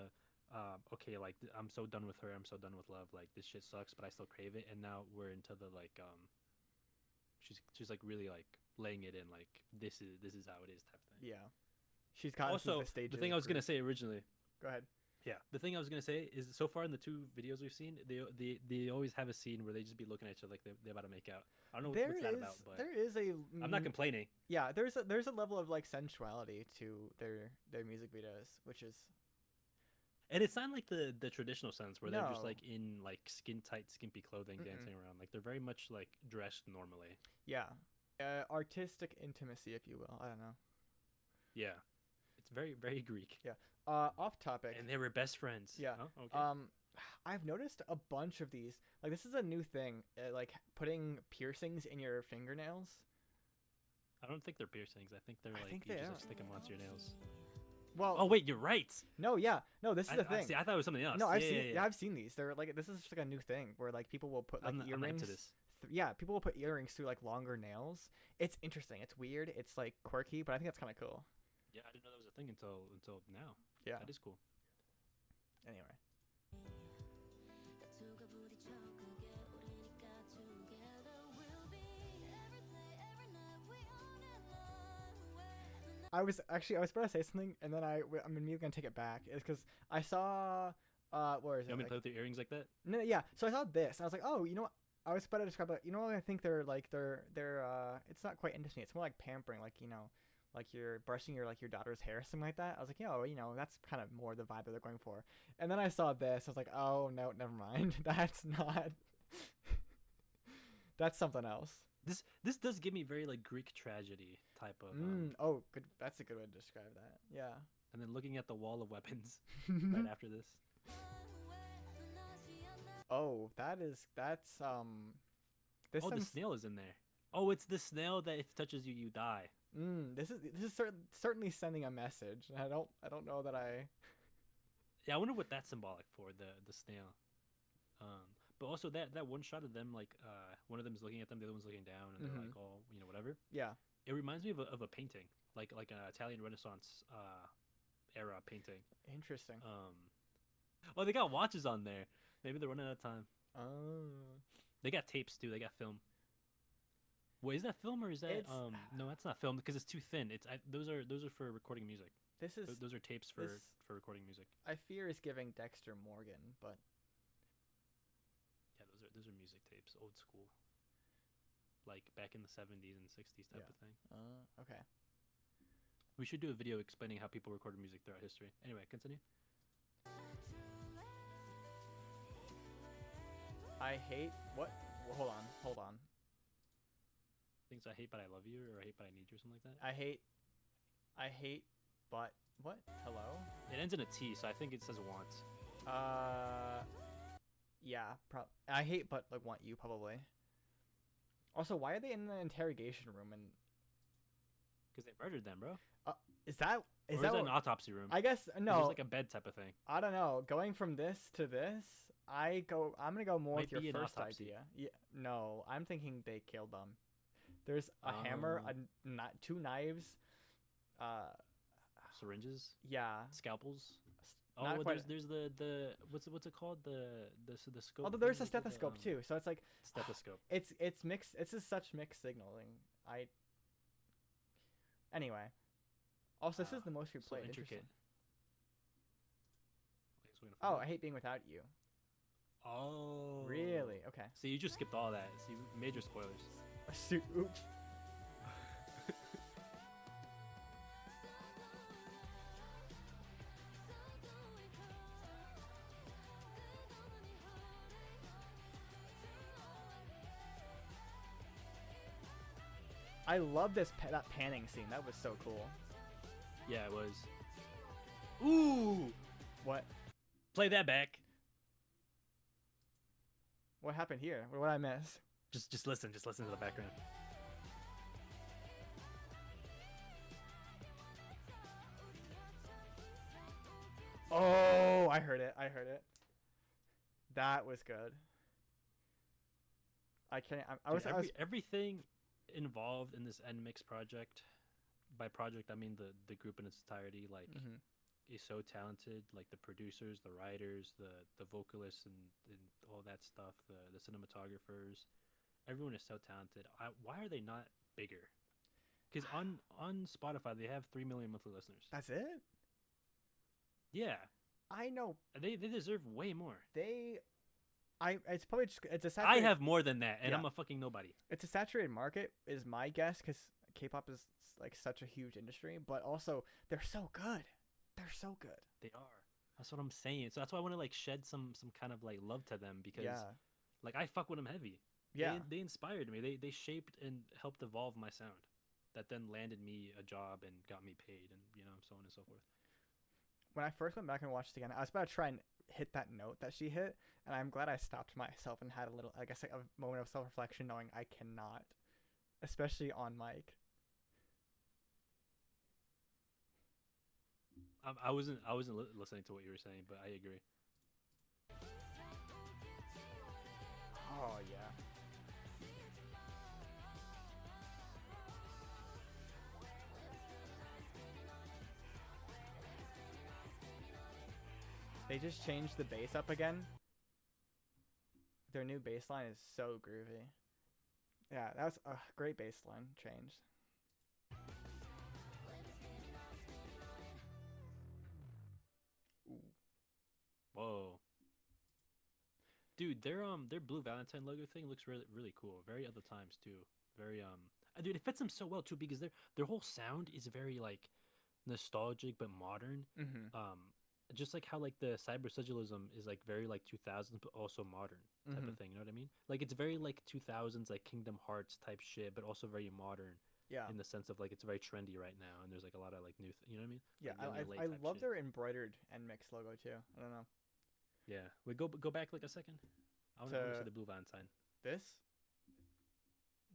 okay, like I'm so done with her. I'm so done with love. Like this shit sucks, but I still crave it. And now we're into the like she's like really like laying it in, like this is how it is type thing. Yeah, she's gotten Also, the stage. the thing I was gonna say originally. Go ahead. Yeah, the thing I was gonna say is so far in the 2 videos we've seen, they always have a scene where they just be looking at each other like they're about to make out. I don't know what's that about, but there is a. I'm not complaining. Yeah, there's a level of like sensuality to their music videos, which is. And it's not like the traditional sense where they're just No. like in like skin tight, skimpy clothing dancing around. Like they're very much like dressed normally. Yeah, artistic intimacy, if you will. I don't know. Yeah, it's very very Greek. Yeah. Off topic. And they were best friends. Yeah. Oh, okay. I've noticed a bunch of these. Like this is a new thing. Like putting piercings in your fingernails. I don't think they're piercings. I think they're I like think you they just are. like stick them onto your nails. Well. Oh wait, you're right. No, yeah, no. This is the thing. See, I thought it was something else. No, I've Yeah, seen. yeah, yeah. I've seen these. They're like this is just like a new thing where like people will put like I'm not earrings. into this. Yeah, people will put earrings through like longer nails. It's interesting. It's weird. It's like quirky, but I think that's kind of cool. Yeah, I didn't know that was a thing until now. Yeah. That is cool. Anyway. I was about to say something, and then I'm immediately gonna take it back. It's because I saw, where is it? You want me to Like, play with your earrings like that? no, yeah. So I saw this, and I was like, oh, you know what? I was about to describe it. You know what? I think they're like they're it's not quite intimacy. It's more like pampering, like like you're brushing your daughter's hair, something like that. I was like, that's kind of more the vibe that they're going for. And then I saw this. I was like, oh no, never mind. That's not. That's something else. This does give me very like Greek tragedy type of. Oh, good. That's a good way to describe that. Yeah. And then looking at the wall of weapons right after this. Oh, that's This Oh, the snail is in there. Oh, it's the snail that if it touches you, you die. This is certainly sending a message. I don't know that I. Yeah, I wonder what that's symbolic for, the snail. But also that one shot of them, like one of them's looking at them, the other one's looking down, and they're like all whatever. Yeah. It reminds me of a painting, like an Italian Renaissance era painting. Interesting. Oh, they got watches on there. Maybe they're running out of time. Oh. They got tapes too. They got film. Wait, is that film or is that no, that's not film because it's too thin. Those are for recording music. Those are tapes for recording music. I fear is giving Dexter Morgan, but yeah, those are music tapes, old school. Like back in the 70s and 60s type of thing. Okay. We should do a video explaining how people recorded music throughout history. Anyway, continue. I hate what? Well, hold on. Things I hate but I love you, or I hate but I need you, or something like that. I hate, but what? Hello? It ends in a T, so I think it says want. Yeah. I hate but like want you probably. Also, why are they in the interrogation room and? Because they murdered them, bro. Is that an autopsy room? I guess no. There's like a bed type of thing. I don't know. Going from this to this, I'm gonna go more Might with your be an first autopsy. idea. Yeah, no, I'm thinking they killed them. There's a hammer, Um, two knives. Uh, Syringes, yeah, scalpels. Oh, not well, quite. there's the what's it called, the scope Although thing there's a they did, stethoscope too, so it's like stethoscope. it's mixed. It's just such mixed signaling. I Anyway. Also, this Wow, is the most we so played. intricate. Interesting. Okay, so we're gonna Oh, find I it. hate being without you. Oh, Really? Okay. so you just skipped all that. See, major spoilers. Oops. I love that panning scene. That was so cool. Yeah, it was. Ooh, What? play that back. What happened here? What did I miss? Just listen. Just listen to the background. Oh, I heard it. I heard it. That was good. I can't. Dude, everything involved in this NMIXX project. By project, I mean the group in its entirety. Like, Mhm. is so talented. Like the producers, the writers, the vocalists, and all that stuff. The cinematographers. Everyone is so talented. Why are they not bigger? Because on Spotify they have 3 million monthly listeners. That's it. Yeah, I know they deserve way more. they. It's probably just it's a I saturated. have more than that, and Yeah. I'm a fucking nobody. It's a saturated market, is my guess, because K-pop is like such a huge industry. But also, they're so good. They're so good. They are. That's what I'm saying. So that's why I want to like shed some kind of like love to them because Yeah. like I fuck with them heavy. Yeah. They inspired me. They shaped and helped evolve my sound. That then landed me a job and got me paid, and so on and so forth. When I first went back and watched it again, I was about to try and hit that note that she hit, and I'm glad I stopped myself and had a little, I guess, like a moment of self-reflection, knowing I cannot, especially on mic. I wasn't listening to what you were saying, but I agree. Oh yeah. They just changed the bass up again. Their new bass line is so groovy. Yeah, that was a great bass line change. Ooh. Whoa, dude, their blue Valentine logo thing looks really cool. Very other times too. Very dude, it fits them so well too because their whole sound is very like nostalgic but modern. Mhm. Just like how like the cyber sigillism is like very like 2000s but also modern type of Mhm. thing. You know what I mean? Like it's very like 2000s like Kingdom Hearts type shit, but also very modern Yeah. in the sense of like it's very trendy right now, and there's like a lot of like new, you know what I mean? Yeah. Like young LA I type love shit. their embroidered NMIXX logo too. I don't know. Yeah, we go back like a second. I want to see To the blue Valentine. this.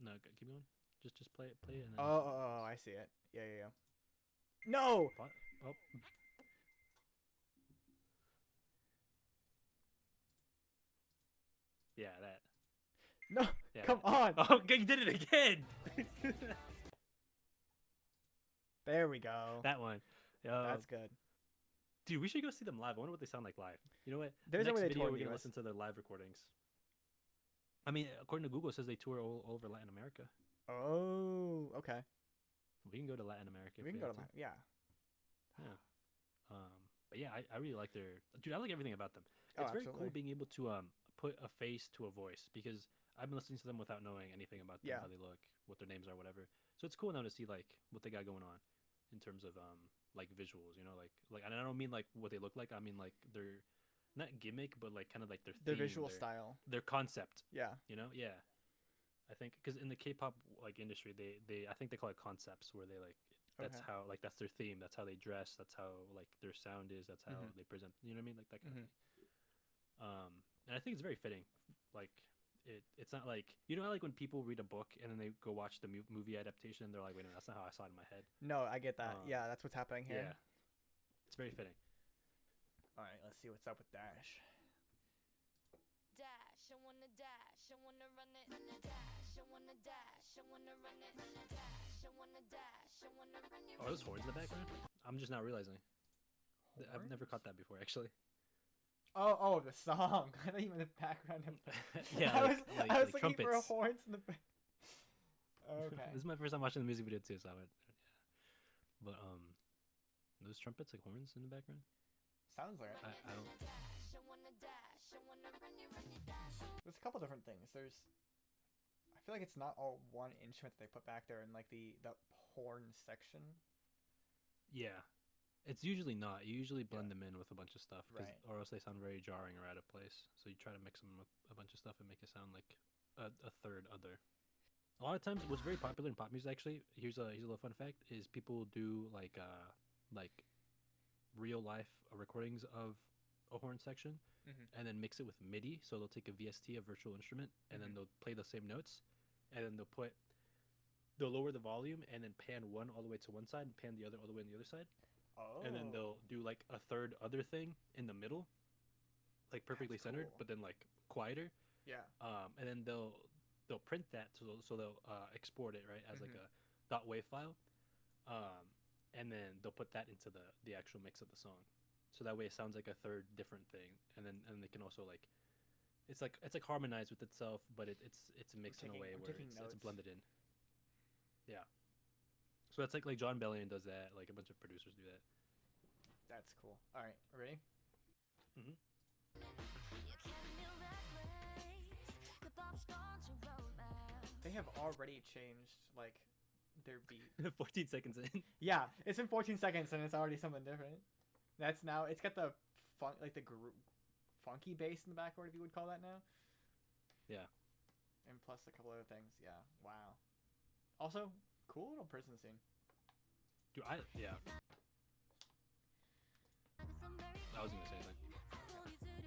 No, keep going. Just play it, and then Oh, I see it. Yeah, yeah, yeah. No. oh, yeah, that. No. Yeah, Come that. on. Oh, you did it again. There we go. That one. That's good. Dude, we should go see them live. I wonder what they sound like live. You know what? There's no Next way they video, tour in we're the gonna US. listen to their live recordings. I mean, according to Google, it says they tour all over Latin America. Oh, okay. We can go to Latin America if We can we go have to to. yeah. But yeah, I really like their dude. I like everything about them. Oh, It's very absolutely. cool being able to put a face to a voice because I've been listening to them without knowing anything about them, Yeah. how they look, what their names are, whatever. So it's cool now to see like what they got going on in terms of like visuals, like and I don't mean like what they look like. I mean like their not gimmick, but like kind of like their Their theme, visual style. their concept. Yeah. Yeah. I think because in the K-pop like industry, they I think they call it concepts, where they like that's Okay. how like that's their theme, that's how they dress, that's how like their sound is, that's how Mhm. they present. You know what I mean? Like that kind of Mhm. thing. And I think it's very fitting. Like it's not like how like when people read a book and then they go watch the movie adaptation, and they're like, wait a minute, that's not how I saw it in my head. No, I get that. Um, Yeah, that's what's happening here. yeah, it's very fitting. All right, let's see what's up with Dash. Are those horns in the background? I'm just not realizing. I've never Horns? caught that before, actually. Oh, the song. I thought you meant the background. Yeah, I was, like I was looking for trumpets. horns in the back. Okay. This is my first time watching the music video too, so I would, yeah. But those trumpets like horns in the background. Sounds like it. I don't. There's a couple different things. I feel like it's not all one instrument that they put back there in like the horn section. Yeah, it's usually not. You usually blend Yeah. them in with a bunch of stuff, Right. or else they sound very jarring or out of place. So you try to mix them with a bunch of stuff and make it sound like a third other. A lot of times, what's very popular in pop music actually, here's a little fun fact, is people do like real life recordings of a horn section Mm-hmm. and then mix it with MIDI. So they'll take a VST, a virtual instrument, and then they'll play the same notes, and then they'll lower the volume and then pan one all the way to one side and pan the other all the way on the other side, Oh. and then they'll do like a third other thing in the middle, like perfectly That's centered, cool. but then like quieter. Yeah. And then they'll print that, so they'll export it, right, as like a dot wave file, and then they'll put that into the actual mix of the song, so that way it sounds like a third different thing, and they can also like it's like harmonized with itself, but it's mixed in a way I'm where taking it's notes. blended in. Yeah. So that's like John Bellion does that, like a bunch of producers do that. That's cool. All right, ready? Mhm. They have already changed like their beat. 14 seconds in. Yeah, it's been 14 seconds and it's already something different. That's now. It's got the funky bass in the background, if you would call that now. Yeah. And plus a couple other things. Yeah. Wow. Also, cool little prison scene. Dude, yeah. I was gonna say anything.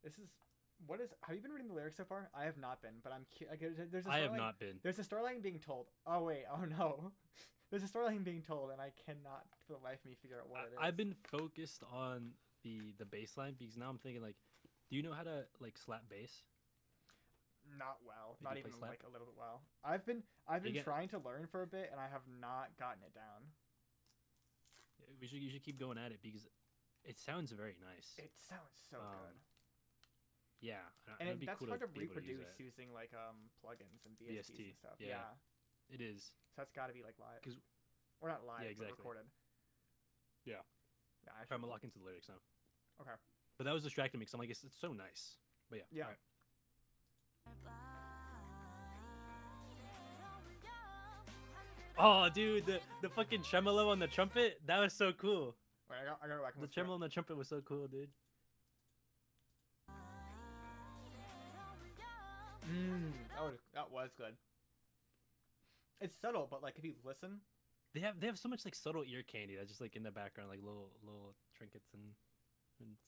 This is what is. Have you been reading the lyrics so far? I have not been, but I'm like, there's a I have storyline- not been. There's a storyline being told. Oh wait. Oh no. There's a storyline being told, and I cannot for the life of me figure out what it is. I've been focused on the bass line because now I'm thinking like, do you know how to like slap bass? Not well. Like Not you play even slap? like a little bit well. I've been Again- trying to learn for a bit, and I have not gotten it down. You should keep going at it because it sounds very nice. It sounds so good. Yeah, And it'd be that's cool hard to be able use reproduce that. using like plugins and VSTs VST, and stuff. yeah. Yeah. It is. So that's got to be like live. 'Cause- Or not live, Yeah, but exactly. recorded. Yeah. Yeah, I I'm should. gonna lock into the lyrics now. Okay. But that was distracting me because I'm like, it's so nice. But yeah. Yeah. alright. Oh, dude, the fucking tremolo on the trumpet, that was so cool. Wait, I gotta go back and The listen to it. tremolo on the trumpet was so cool, dude. That was good. It's subtle, but like if you listen, They have so much like subtle ear candy that's just like in the background, like little trinkets and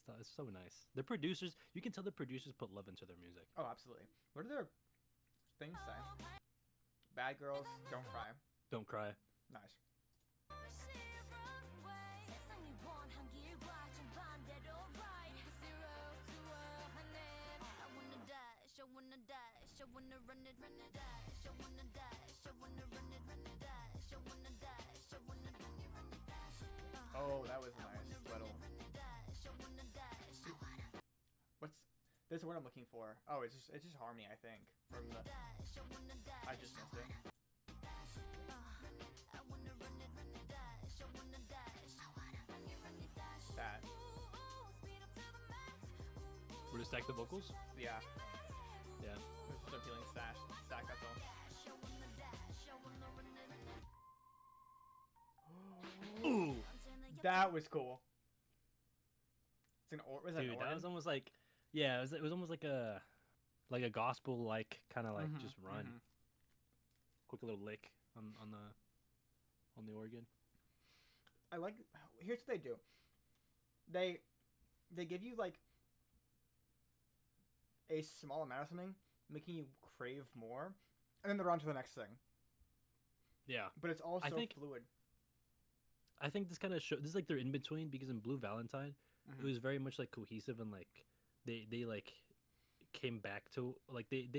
stuff. It's so nice. The producers, you can tell the producers put love into their music. oh, absolutely. What do their things say? Bad girls don't cry. Don't cry. Nice. Oh, that was nice. Little. What's this? Is what I'm looking for? Oh, it's just harmony. I think from the. I just missed it. That. Were to stack the vocals? Yeah. Yeah. They're feeling stack. That's all. Ooh, That was cool. It's an was that an dude, that organ? was almost like, yeah, it was almost like a gospel like kind of like Mhm, just run, mhm. quick little lick on the organ. I like. Here's what they do. They they give you like a small amount of something, making you crave more, and then they're on to the next thing. Yeah, But it's all I so think fluid. I think this kind of show this is like their in between because in Blue Valentine, it Mm-hmm. was very much like cohesive and like they like came back to like they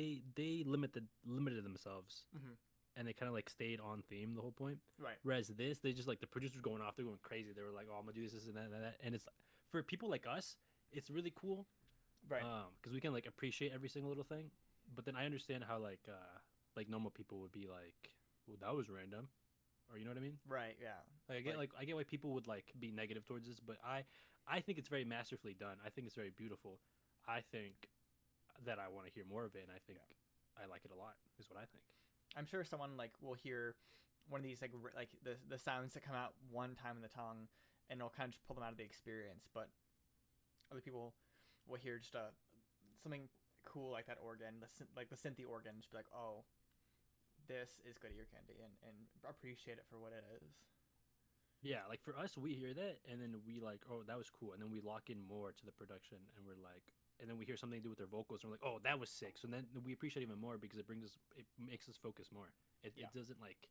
limited themselves Mm-hmm. and they kind of like stayed on theme the whole point. Right. Whereas this, they just like the producers going off, they're going crazy. They were like, "Oh, I'm gonna do this and that, and that," and it's for people like us, it's really cool, Right. because we can like appreciate every single little thing. But then I understand how like normal people would be like, "Well, that was random," or you know what I mean? Right. Yeah. Like I get why people would like be negative towards this, but I think it's very masterfully done. I think it's very beautiful. I think that I want to hear more of it, and I think Yeah. I like it a lot. Is what I think. I'm sure someone like will hear one of these like the sounds that come out one time in the tongue, and it'll kind of just pull them out of the experience. But other people will hear just something cool like that organ, like the synthy organ, just be like, oh, this is good ear candy, and appreciate it for what it is. Yeah, like for us, we hear that and then we like, oh, that was cool, and then we lock in more to the production, and we're like, and then we hear something to do with their vocals, and we're like, oh, that was sick. So then we appreciate even more because it makes us focus more. Yeah, It doesn't like,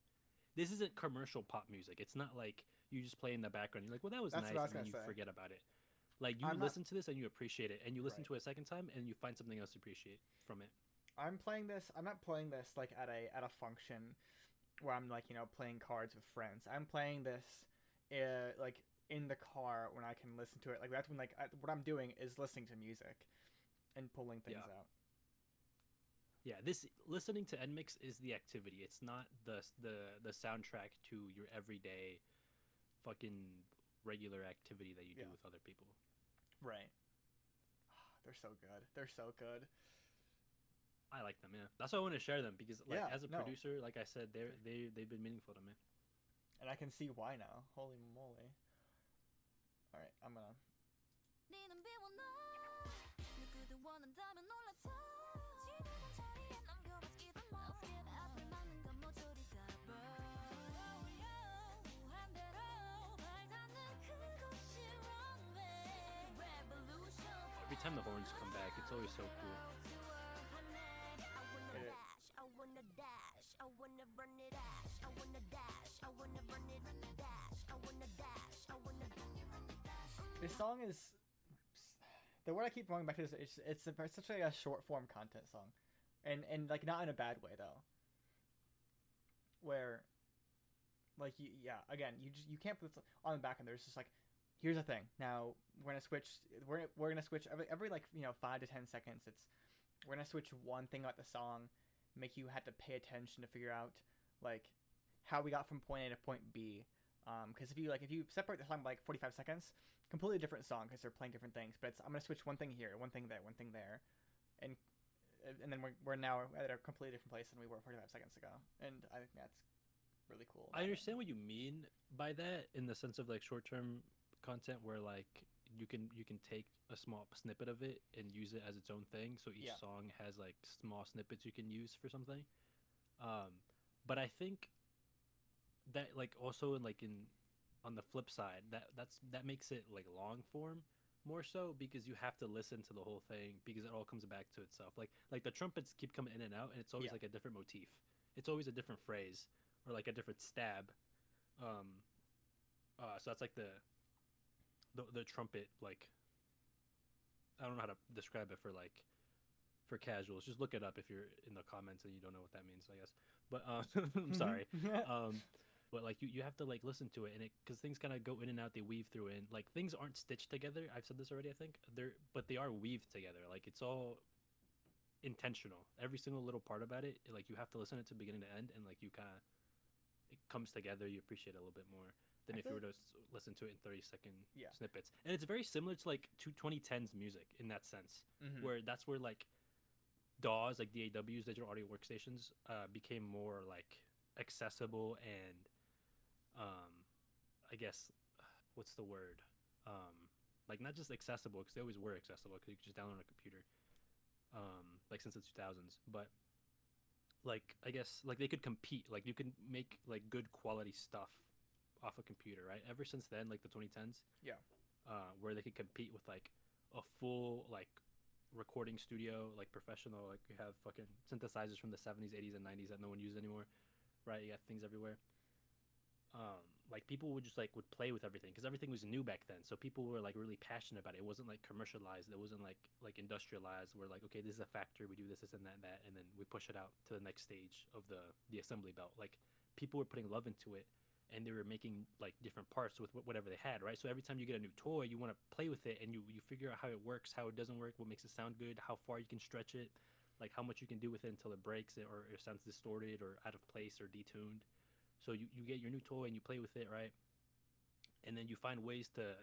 this isn't commercial pop music. It's not like you just play in the background. You're like, well, that was that's what I nice, was and then gonna you say. forget about it. Like you I'm not listen to this and you appreciate it, and you listen right. to it a second time and you find something else to appreciate from it. I'm playing this. I'm not playing this like at a function where I'm like playing cards with friends. I'm playing this, like in the car when I can listen to it. Like that's when what I'm doing is listening to music and pulling things Yeah, out. yeah. This listening to NMIXX is the activity. It's not the soundtrack to your everyday fucking regular activity that you do Yeah, with other people. right. They're so good. They're so good. I like them, yeah. That's why I want to share them because, like, Yeah, as a no, producer, like I said, they've been meaningful to me. and I can see why now. Holy moly! All right, I'm gonna. Every time the horns come back, it's always so cool. It, this song is the word I keep going back to is it's essentially a short form content song, and like not in a bad way though. Where like yeah, again you can't put this on the back and there's just like here's the thing. Now we're gonna switch. We're gonna switch every like 5 to 10 seconds. We're gonna switch one thing about the song, make you have to pay attention to figure out like how we got from point A to point B. Because if you separate the song by like 45 seconds, completely different song because they're playing different things. But I'm gonna switch one thing here, one thing there, one thing there, and then we're now at a completely different place than we were 45 seconds ago. And I think that's really cool. I understand what you mean by that in the sense of like short term content where like you can take a small snippet of it and use it as its own thing. So each Yeah. song has like small snippets you can use for something. Um, but I think that like also in on the flip side that makes it like long form more so because you have to listen to the whole thing because it all comes back to itself. Like the trumpets keep coming in and out and it's always Yeah. like a different motif. It's always a different phrase or like a different stab. Um, so that's like the trumpet like I don't know how to describe it for casuals. Just look it up if you're in the comments and you don't know what that means, I guess. But I'm sorry. Um, but like you have to like listen to it and it because things kind of go in and out. They weave through in like things aren't stitched together. I've said this already. I think but they are weaved together. Like it's all intentional. Every single little part about it. Like you have to listen to it to beginning to end and like you kind of it comes together. You appreciate it a little bit more than I if you feel were like to listen to it in 30-second yeah. snippets. And it's very similar to like 2010s music in that sense, Mm-hmm. where that's where like DAWs, like DAWs, digital audio workstations, became more like accessible and um, I guess what's the word? Like not just accessible because they always were accessible because you could just download on a computer, like since the 2000s. But like I guess like they could compete. Like you could make like good quality stuff off a computer, right? Ever since then, like the 2010s, Yeah. where they could compete with like a full like recording studio, like professional, like you have fucking synthesizers from the 70s, 80s, and 90s that no one uses anymore, right? You got things everywhere. Like people would just like would play with everything because everything was new back then. So people were like really passionate about it. It wasn't like commercialized. It wasn't like industrialized. We're like, okay, this is a factory. We do this and that, and then we push it out to the next stage of the assembly belt. Like people were putting love into it, and they were making like different parts with whatever they had, right? So every time you get a new toy, you want to play with it, and you figure out how it works, how it doesn't work, what makes it sound good, how far you can stretch it, like how much you can do with it until it breaks it or it sounds distorted or out of place or detuned. So you get your new toy and you play with it, right? And then you find ways to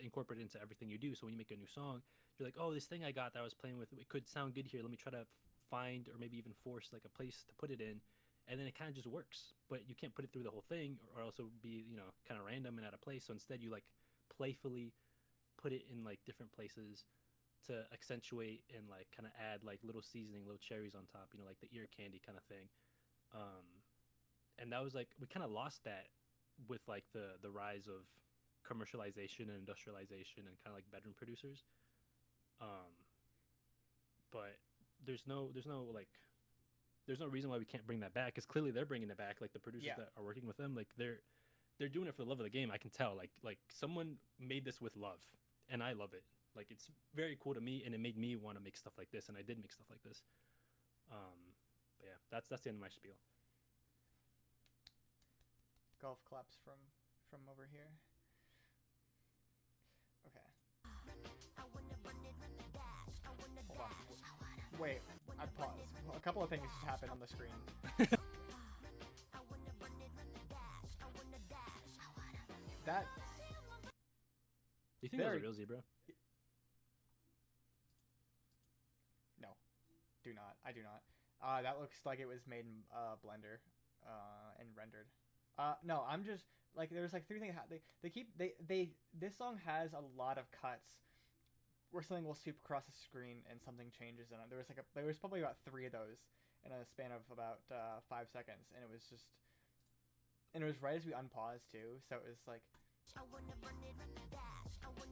incorporate it into everything you do. So when you make a new song, you're like, oh, this thing I got that I was playing with, it could sound good here. Let me try to find or maybe even force like a place to put it in, and then it kind of just works. But you can't put it through the whole thing, or else it would be kind of random and out of place. So instead, you like playfully put it in like different places to accentuate and like kind of add like little seasoning, little cherries on top. Like the ear candy kind of thing. Um, and that was like we kind of lost that with like the rise of commercialization and industrialization and kind of like bedroom producers. um but there's no like there's no reason why we can't bring that back, because clearly they're bringing it back. Like the producers Yeah. that are working with them, like they're doing it for the love of the game. I can tell like someone made this with love, and I love it. Like it's very cool to me, and it made me want to make stuff like this, and I did make stuff like this. But yeah, that's the end of my spiel. Golf claps from over here. Okay. Hold on. Wait, I paused. A couple of things just happened on the screen. That Do you think that was very a real zebra? no, do not. I do not. That looks like it was made in Blender, and rendered. No, I'm just like there's like three things. They keep they this song has a lot of cuts where something will sweep across the screen and something changes, and there was probably about three of those in a span of about 5 seconds, and it was right as we unpaused too, so it was like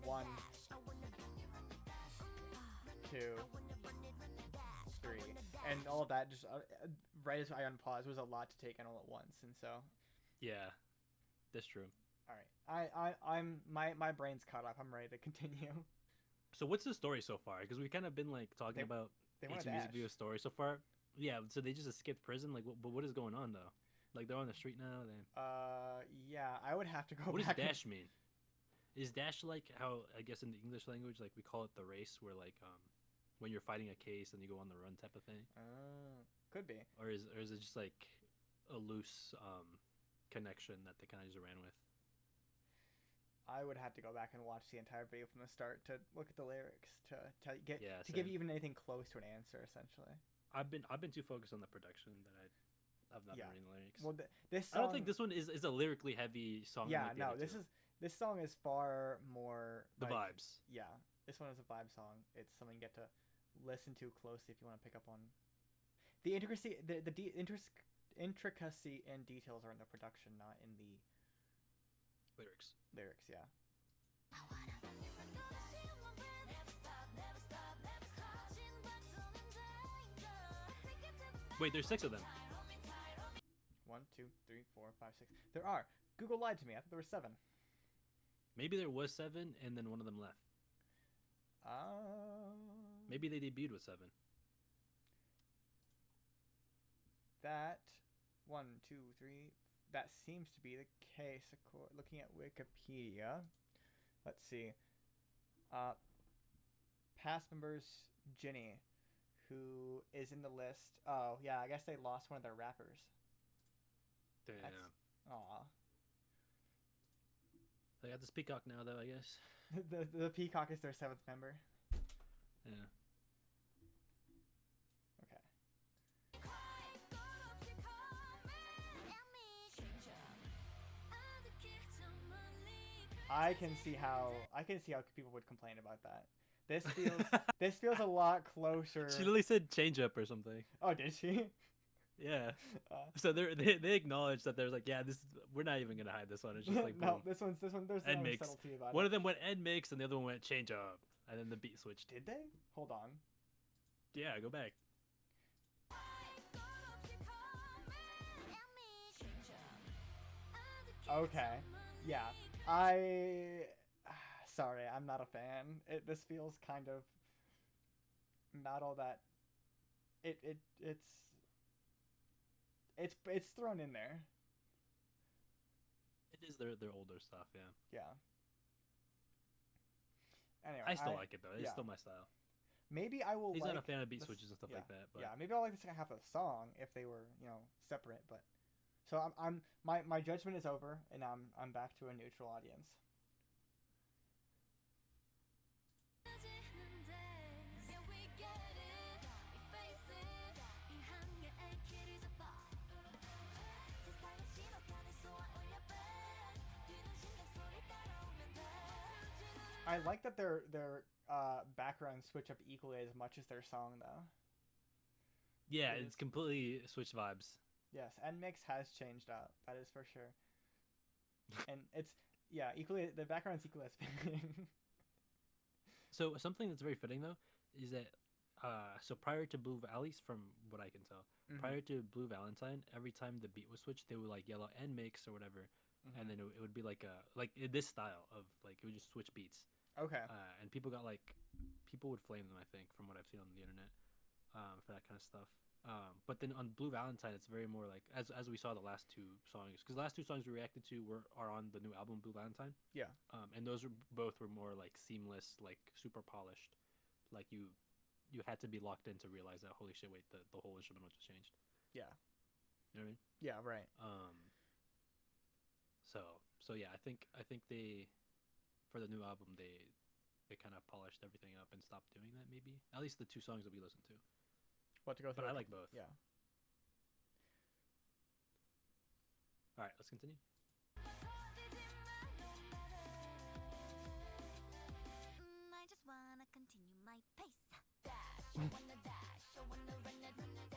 one, two, three, and all of that just right as I unpaused was a lot to take in all at once, and so Yeah, that's true. all right, I'm my brain's caught up. I'm ready to continue. So what's the story so far? Because we kind of been like talking They about they each wanted music Ash. video story so far. Yeah, so they just escaped prison. Like, but what is going on though? Like they're on the street now. Yeah, I would have to go What does back. dash mean? Is dash like how I guess in the English language, like we call it the race, where like when you're fighting a case and you go on the run type of thing, Could be. or is it just like a loose connection that they kind of just ran with? I would have to go back and watch the entire video from the start to look at the lyrics Yeah, to give same. you even anything close to an answer. Essentially, I've been too focused on the production that I've not yeah. been reading the lyrics. Well, this I don't song, think this one is a lyrically heavy song. yeah, Like the no, other two. this song is far more The like, vibes. yeah, this one is a vibe song. It's something you get to listen to closely if you want to pick up on the intricacy, intricacy and details are in the production, not in the Lyrics. lyrics. Yeah. Wait, there's six of them. 1, 2, 3, 4, 5, 6. There are. Google lied to me. I thought there were 7. Maybe there was seven, and then one of them left. Maybe they debuted with seven. That 1, 2, 3. That seems to be the case. Looking at Wikipedia. Let's see. Past members Ginny, who is in the list. Oh yeah, I guess they lost one of their rappers. Damn. Aw. They got this peacock now, though. I guess. The Peacock is their 7th member. Yeah. Okay. I can see how people would complain about that. This feels a lot closer. She literally said change up or something. Oh, did she? Yeah. Uh, So they acknowledge that there's like, yeah, this we're not even gonna hide this one. It's just like no, boom. this one. There's no NMIXX. subtlety about One it. of them went NMIXX and the other one went change up, and then the beat switched. Did they? Hold on. Yeah, go back. Okay. Yeah. I. Sorry, I'm not a fan. This feels kind of not all that. It's thrown in there. It is their older stuff, yeah. Yeah. Anyway, I still like it though. It's yeah. still my style. Maybe I will. He's like not a fan of beat the, switches and stuff yeah, like that, but yeah. Maybe I'll like the second half of the song if they were separate. But so my judgment is over, and I'm back to a neutral audience. I like that their backgrounds switch up equally as much as their song though. yeah, It it's is. completely switched vibes. Yes, NMIXX has changed up. That is for sure. And it's yeah, equally the background's equally as spinning. So something that's very fitting though is that so prior to Blue, at least from what I can tell, Mm-hmm. prior to Blue Valentine, every time the beat was switched, they would like yell out NMIXX or whatever, and Mm-hmm. then it would be like a like this style of like it would just switch beats, Okay. and people got like people would flame them I think from what I've seen on the internet, for that kind of stuff. But then on Blue Valentine, it's very more like as we saw the last two songs, because the last two songs we reacted to are on the new album Blue Valentine. Yeah. And those were both were more like seamless, like super polished. Like you had to be locked in to realize that holy shit, wait, the whole instrumental just changed. Yeah. You know what I mean? Yeah. Right. So yeah, I think they for the new album they kind of polished everything up and stopped doing that maybe. At least the two songs that we listened to. What to go But through? I like both. Yeah. All right, let's continue. I just wanna continue my pace.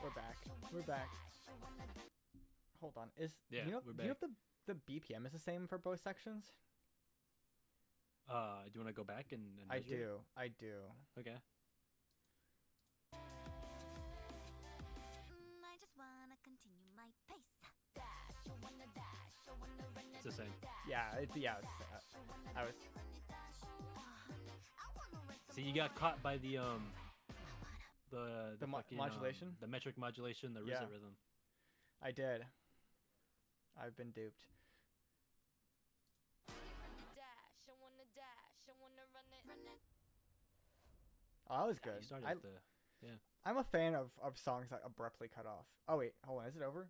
We're back. We're back. Hold on. Yeah, do you know we're do you know back. if the BPM is the same for both sections? Do you want to go back and I measure it? do. I do. Okay. I just wanna continue my pace. It's the same. Yeah. I was. See, you got caught by the The fucking, modulation? the metric modulation, the Yeah. RZA rhythm. I did. I've been duped. Oh, that was Yeah, good. you started I, with the I'm a fan of songs that abruptly cut off. Oh wait, hold on, is it over?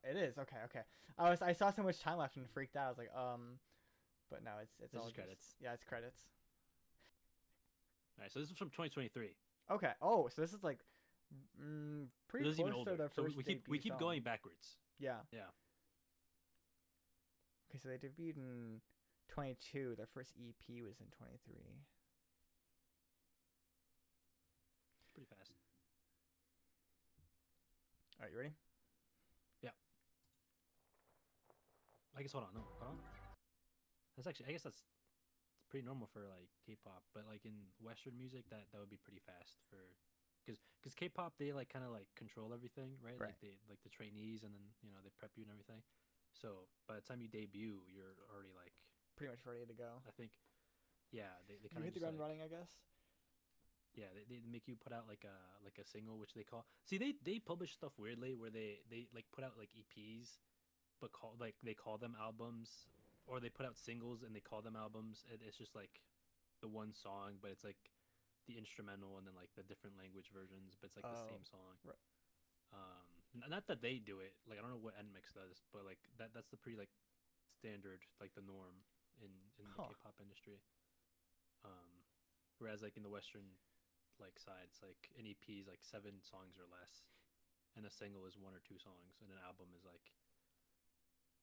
It is. Okay, okay. I saw so much time left and freaked out. I was like, but no, it's This all is just credits. yeah, it's credits. All right, so this is from 2023. Okay. Oh, so this is like pretty This is even close to older. the So first we debut keep song. going backwards. Yeah. Yeah. Okay, so they debuted in 22. Their first EP was in 23. It's pretty fast. All right, you ready? I guess hold on, no, hold on. That's actually I guess that's pretty normal for like K-pop, but like in Western music that would be pretty fast for because K-pop they like kind of like control everything, right? Right. Like they like the trainees and then they prep you and everything. So by the time you debut, you're already like Pretty much ready to go. I think yeah they You kind of hit the just ground like running, I guess. yeah they make you put out like a single which they call see they publish stuff weirdly where they like put out like EPs but they call them albums or they put out singles and they call them albums. It's just like the one song but it's like the instrumental and then like the different language versions but it's like the same song. Right. Not that they do it like I don't know what NMIXX does but like that's the pretty like standard like the norm in the K-pop industry. Whereas like in the Western like side it's like an EP is like 7 songs or less and a single is 1 or 2 songs and an album is like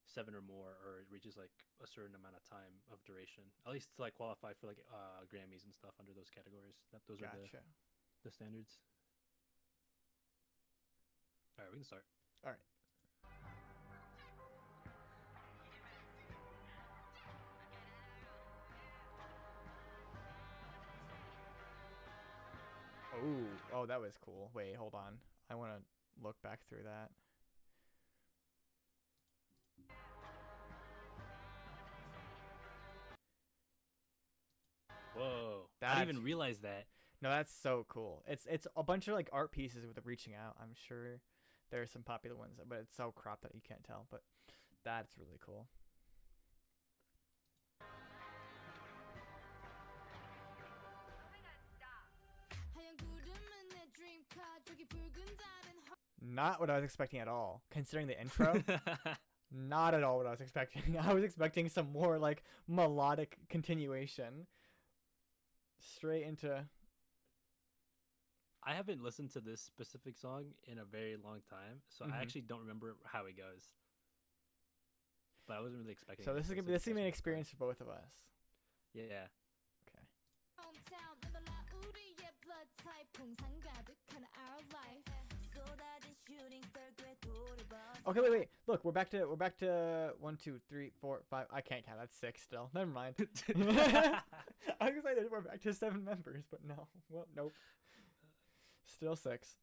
7 or more or it reaches like a certain amount of time of duration at least to like qualify for like Grammys and stuff under those categories those Gotcha. are the standards. All right, we can start. All right. Oh, that was cool. Wait, hold on. I want to look back through that. Whoa! I That's didn't even realize that. No, that's so cool. It's a bunch of like art pieces with the reaching out. I'm sure there are some popular ones, but it's so cropped that you can't tell. But that's really cool. Not what I was expecting at all, considering the intro. Not at all what I was expecting. I was expecting some more like melodic continuation. Straight into. I haven't listened to this specific song in a very long time, so I actually don't remember how it goes. But I wasn't really expecting. So this is gonna be an experience for both of us. Yeah. Okay. Okay, wait. Look, we're back to 1, 2, 3, 4, 5. I can't count. That's 6 still. Never mind. I was excited we're back to 7 members, but no. Well, nope. Still 6.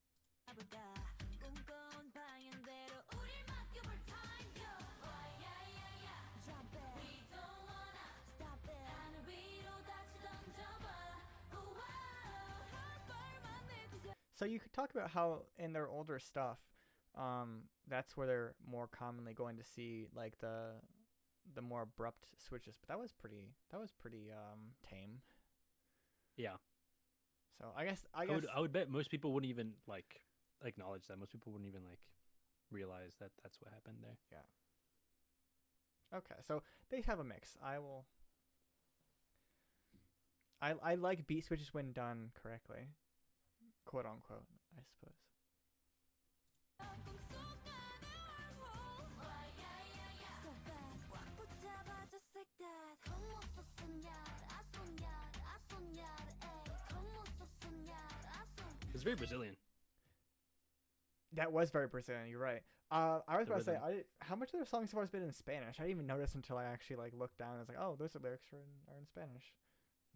So you could talk about how in their older stuff, that's where they're more commonly going to see like the more abrupt switches. But that was pretty tame. Yeah. So I guess I would bet most people wouldn't even like acknowledge that. Most people wouldn't even like realize that that's what happened there. Yeah. Okay, so they have a mix. I like beat switches when done correctly, quote unquote, I suppose. It's very Brazilian. That was very Brazilian. You're right. I was The about to say, rhythm. how much of their songs have always been in Spanish? I didn't even notice until I actually like looked down. I was like, oh, those lyrics are in Spanish.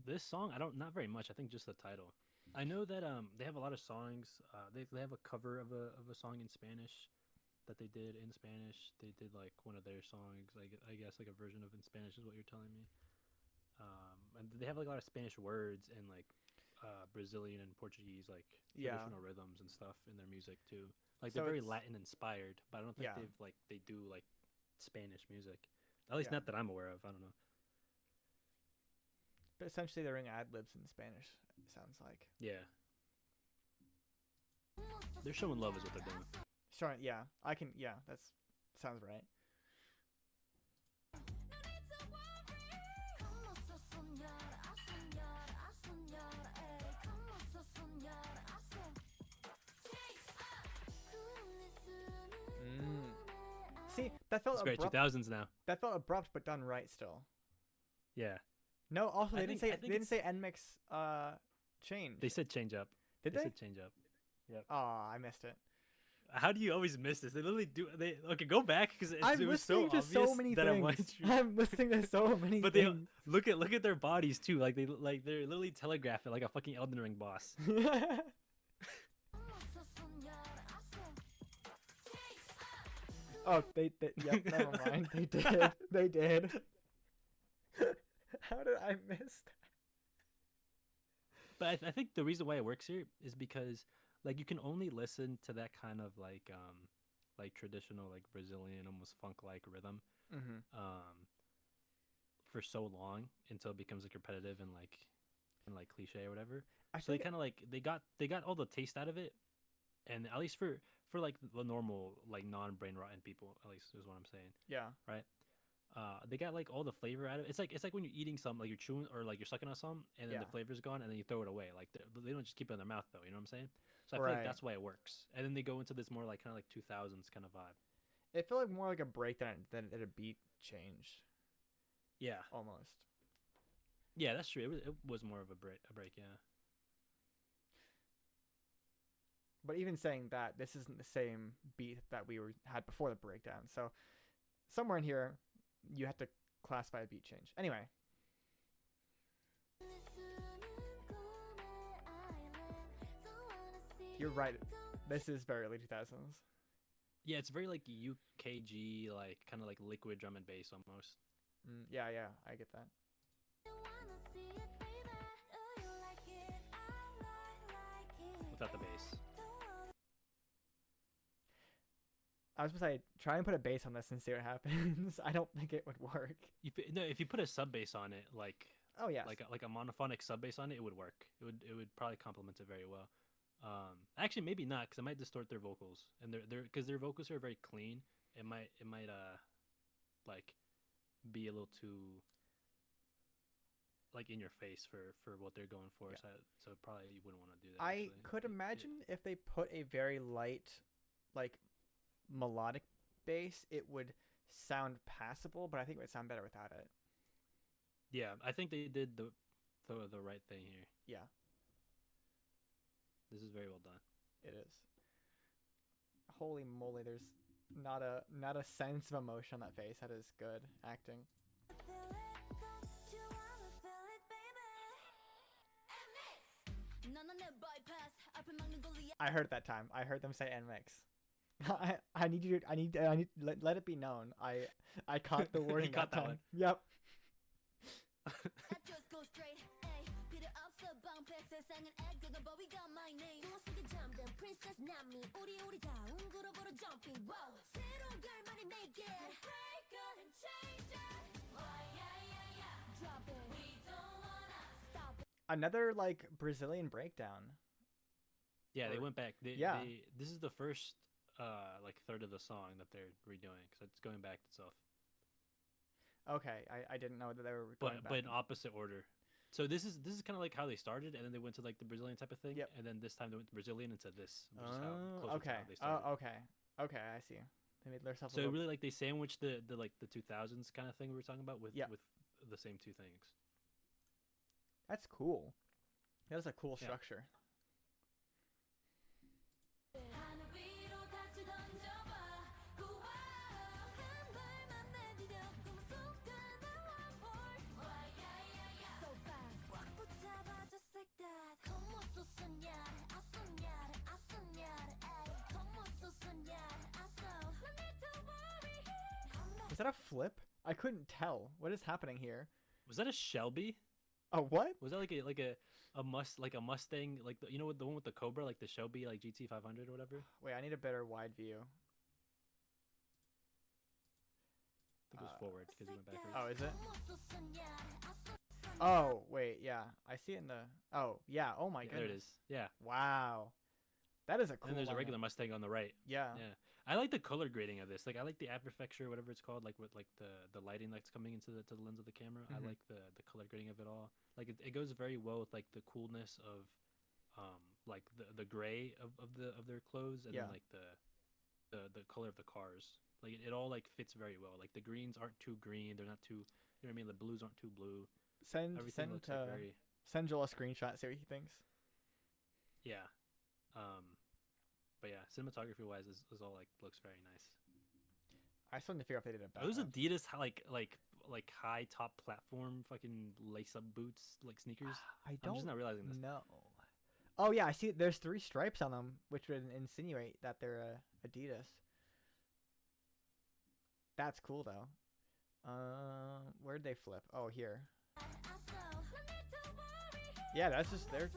This song, not very much. I think just the title. I know that they have a lot of songs. They have a cover of a song in Spanish that they did in Spanish. They did like one of their songs, like I guess like a version of in Spanish is what you're telling me. And they have like a lot of Spanish words and like Brazilian and Portuguese like traditional rhythms and stuff in their music too. Like So they're very it's- Latin inspired, but I don't think Yeah. they do like Spanish music. At least Yeah. not that I'm aware of. I don't know. But essentially, they're doing ad libs in Spanish. It sounds like. Yeah. They're showing love is what they're doing. Sure. Yeah, I can. Yeah, that's sounds right. See, that felt It's great. abrupt. 2000s now. That felt abrupt, but done right still. Yeah. No, also I they think didn't say NMIXX change. They said change up. Did they? said change up. Yep. Oh, I missed it. How do you always miss this? They literally do. They okay. Go back because it I'm was so listening to obvious so many that I'm things. I'm listening to so many But they things. look at their bodies too. Like they're literally telegraphing like a fucking Elden Ring boss. Oh, yep, never mind. They did. How did I miss that? But I think the reason why it works here is because like you can only listen to that kind of like traditional like Brazilian almost funk like rhythm for so long until it becomes like repetitive and like cliche or whatever. So they kind of like they got all the taste out of it, and at least for like the normal like non-brain rotten people, at least is what I'm saying. Yeah. Right. They got like all the flavor out of it. It's like when you're eating something, like you're chewing or like you're sucking on something, and then the flavor's gone, and then you throw it away. Like they don't just keep it in their mouth though. You know what I'm saying? So I feel like that's why it works. And then they go into this more like kind of like 2000s kind of vibe. It felt like more like a break than a beat change. Yeah. Almost. Yeah, that's true. It was more of a break. Yeah. But even saying that, this isn't the same beat that we had before the breakdown. So somewhere in here, you have to classify a beat change. Anyway, you're right. This is very early 2000s. Yeah, it's very like UKG, like kind of like liquid drum and bass almost. Yeah, I get that. Without the bass. I was gonna say, try and put a bass on this and see what happens. I don't think it would work. No, if you put a sub bass on it, like Oh yes. like a monophonic sub bass on it, it would work. It would probably complement it very well. Actually maybe not, because it might distort their vocals, and they're because their vocals are very clean. It might like be a little too like in your face for what they're going for. Yeah. So probably you wouldn't want to do that. I actually. could imagine if they put a very light, like, melodic bass, it would sound passable, but I think it would sound better without it. Yeah, I think they did the right thing here. Yeah, This is very well done. it is. Holy moly, there's not a sense of emotion on that face. That is good acting. I heard it that time. I heard them say NMIXX. I need you. I need. Let it be known. I caught the wording caught that that time. one. Yep. Another like Brazilian breakdown. Yeah, they Or- went back. yeah. This is the first like third of the song that they're redoing, so it's going back itself, Okay, I didn't know that they were but going back. but in opposite order. So this is kind of like how they started, and then they went to like the Brazilian type of thing, Yep. and then this time they went to Brazilian into this, which is how Oh, closer to okay. how they started. Okay. Okay, I see. They made themselves. So really, like they sandwiched the like the 2000s kind of thing we were talking about with Yeah. with the same two things. That's cool. That is a cool Yeah. structure. Is that a flip? I couldn't tell. What is happening here? Was that a Shelby? Oh, what? Was that like a Mustang, like the, you know, the one with the Cobra, like the Shelby, like GT 500 or whatever? Wait, I need a better wide view. I think it was forward because it went backwards. Oh, is it? Oh, wait, yeah. I see it in the... Oh, yeah. Oh, my Yeah, goodness. there it is. Yeah. Wow. That is a cool And there's a lineup. regular Mustang on the right. Yeah. Yeah. I like the color grading of this. Like I like the aperfecture, whatever it's called, like with like the lighting that's coming into the lens of the camera. Mhm. I like the color grading of it all. Like it goes very well with like the coolness of like the gray of their clothes, and Yeah. then like the color of the cars. Like it all like fits very well. Like the greens aren't too green, they're not too, you know what I mean? The blues aren't too blue. Everything looks like very send Joel a screenshot, see what he thinks. yeah. But yeah, cinematography wise is all like looks very nice. I still need to figure out if they did it Are those better. Adidas like high top platform fucking lace up boots like sneakers? I I'm don't just not realizing this. know. Oh, yeah, I see. There's 3 stripes on them, which would insinuate that they're Adidas. That's cool, though. Where'd they flip? Oh, here. Yeah, that's just their...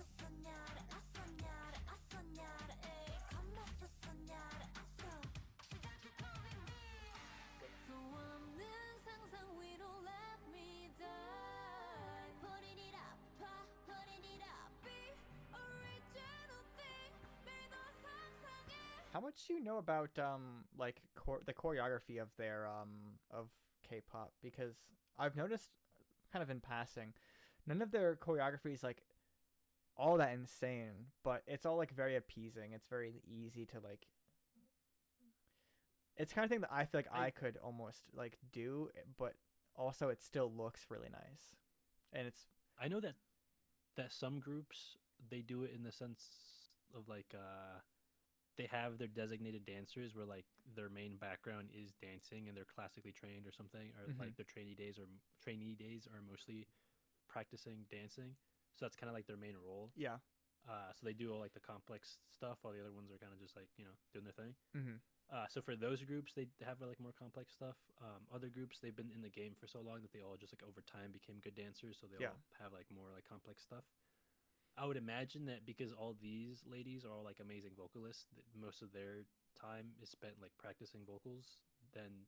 How much do you know about like the choreography of their of K-pop? Because I've noticed, kind of in passing, none of their choreography is like all that insane, but it's all like very appeasing. It's very easy to like. It's kind of thing that I feel like I could almost like do, but also it still looks really nice, and it's. I know that some groups they do it in the sense of like they have their designated dancers where like their main background is dancing and they're classically trained or something, or Mhm. like their trainee days are mostly practicing dancing. So that's kind of like their main role. Yeah. So they do all like the complex stuff while the other ones are kind of just like doing their thing. Mhm. So for those groups, they have like more complex stuff. Other groups, they've been in the game for so long that they all just like over time became good dancers, so they Yeah. all have like more like complex stuff. I would imagine that because all these ladies are all like amazing vocalists, that most of their time is spent like practicing vocals than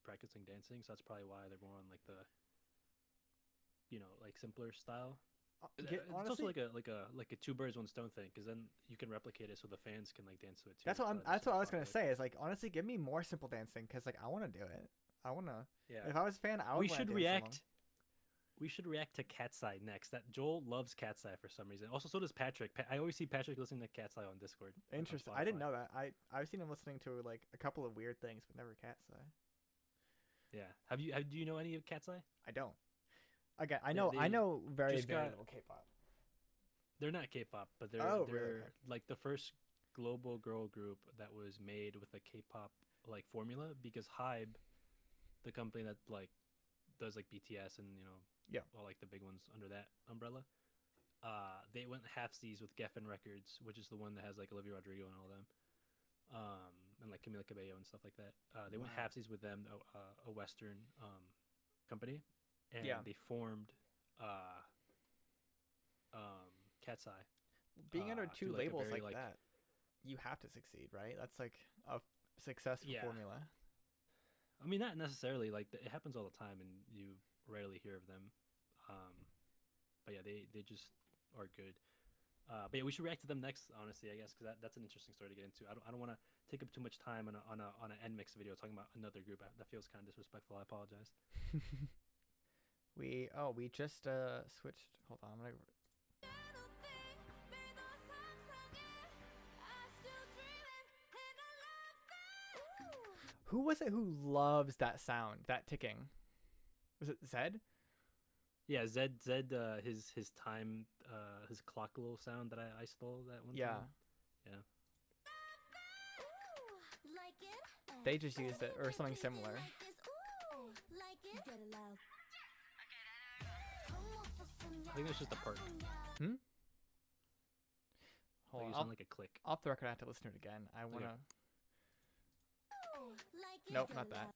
practicing dancing. So that's probably why they're more on like the like simpler style. It's also Honestly, like a two birds one stone thing, because then you can replicate it so the fans can like dance to it too. that's what I'm. So that makes That's it what I more was gonna popular. say. Is like honestly, give me more simple dancing because like I want to do it. I want to. Yeah, If I was a fan, I would we wanna should dance react. along. We should react to Cat's Eye next. That Joel loves Cat's Eye for some reason. Also, so does Patrick. I always see Patrick listening to Cat's Eye on Discord. On Interesting. I didn't Spotify. know that. I've seen him listening to like a couple of weird things, but never Cat's Eye. Yeah. Do you know any of Cat's Eye? I don't. Again, I Yeah, know. I they know very just very got. little K-pop. They're not K-pop, but Oh, they're really? Okay. like the first global girl group that was made with a K-pop like formula, because Hybe, the company that like does like BTS and Yeah. all like the big ones under that umbrella, they went halfsies with Geffen Records, which is the one that has like Olivia Rodrigo and all them, and like Camila Cabello and stuff like that. They went Wow. halfsies with them, a Western company, and Yeah. they formed uh, Cat's Eye Being under two through like a labels very like that, you have to succeed, right? That's like a successful Yeah. formula. I mean, not necessarily. Like it happens all the time, and you rarely hear of them. But yeah, they just are good. But yeah, we should react to them next. Honestly, I guess because that's an interesting story to get into. I don't want to take up too much time on an NMIXX video talking about another group. That feels kind of disrespectful. I apologize. We just switched. Hold on, I'm gonna. Who was it who loves that sound, that ticking? Was it Zed? Yeah, Zed, his time, his clock little sound that I stole that one Yeah, time. Yeah. they just used it or something similar. I think it's just a part. Hmm. Like Hold you on, sound like a click. off the record, I have to listen to it again. I wanna. Nope, not that.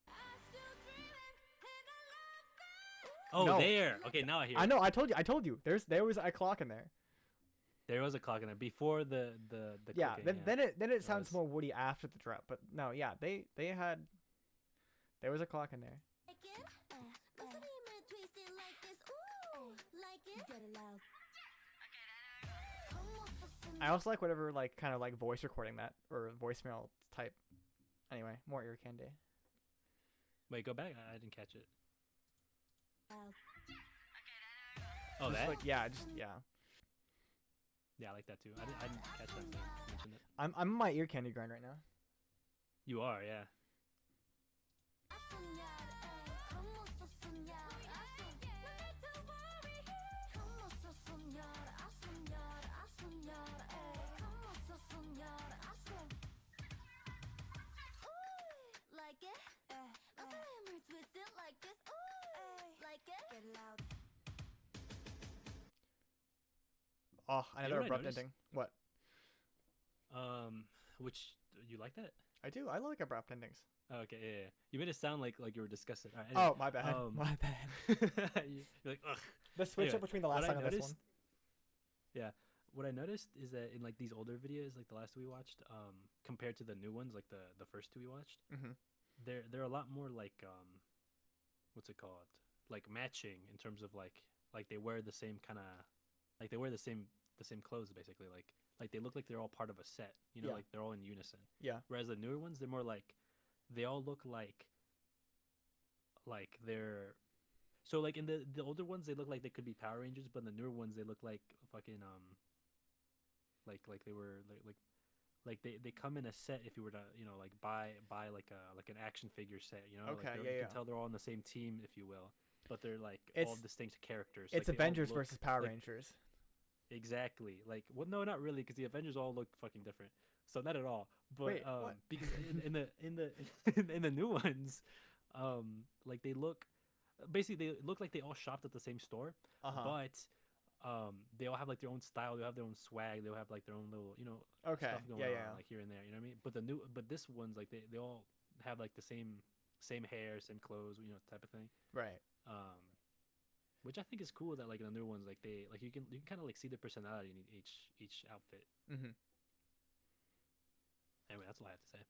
Oh, No. there. Okay, now I hear. I it. know. I told you. There was a clock in there. There was a clock in there before the Yeah. clicking, Then it It sounds was. more Woody after the drop. But no, yeah. They had. There was a clock in there. I also like whatever like kind of like voice recording that or voicemail type. Anyway, more ear candy. Wait, go back. I didn't catch it. Oh, Just that. like yeah, yeah. Yeah, I like that too. I didn't catch that. Thing. You mentioned it. I'm on my ear candy grind right now. You are, yeah. Oh, You know another what I abrupt noticed? ending. What? Which you like that? I do. I like abrupt endings. Oh, okay, yeah. You made it sound like you were disgusted. All right, Oh, my bad. um, My bad. you're like, ugh. The switch Anyway, up between the what last I song and this noticed- one. Yeah. What I noticed is that in like these older videos, like the last two we watched, compared to the new ones, like the first two we watched, Mhm. they're a lot more like what's it called? Like matching in terms of like they wear the same kind of like they wear the same clothes basically, like they look like they're all part of a set, Yeah. like they're all in unison. Yeah. Whereas the newer ones, they're more like they all look like they're so like in the older ones they look like they could be Power Rangers, but in the newer ones they look like fucking like they were like they come in a set. If you were to like buy like an action figure set, Okay, like yeah, you yeah. can tell they're all on the same team, if you will, but they're like all It's- distinct characters. It's Like, they all Avengers look versus Power like- Rangers. Exactly. Like, well, no, not really, because the Avengers all look fucking different. So not at all. But Wait, what? because in the in the new ones, like they look basically they look like they all shopped at the same store, Uh-huh. but they all have like their own style, they have their own swag, they'll have like their own little, Okay. stuff going Yeah, on yeah. like here and there, you know what I mean? But this one's like they all have like the same hair, same clothes, type of thing. Right. Um which I think is cool that like in the new ones like they like you can kind of like see the personality in each outfit. Mhm. Anyway, that's all I have to say.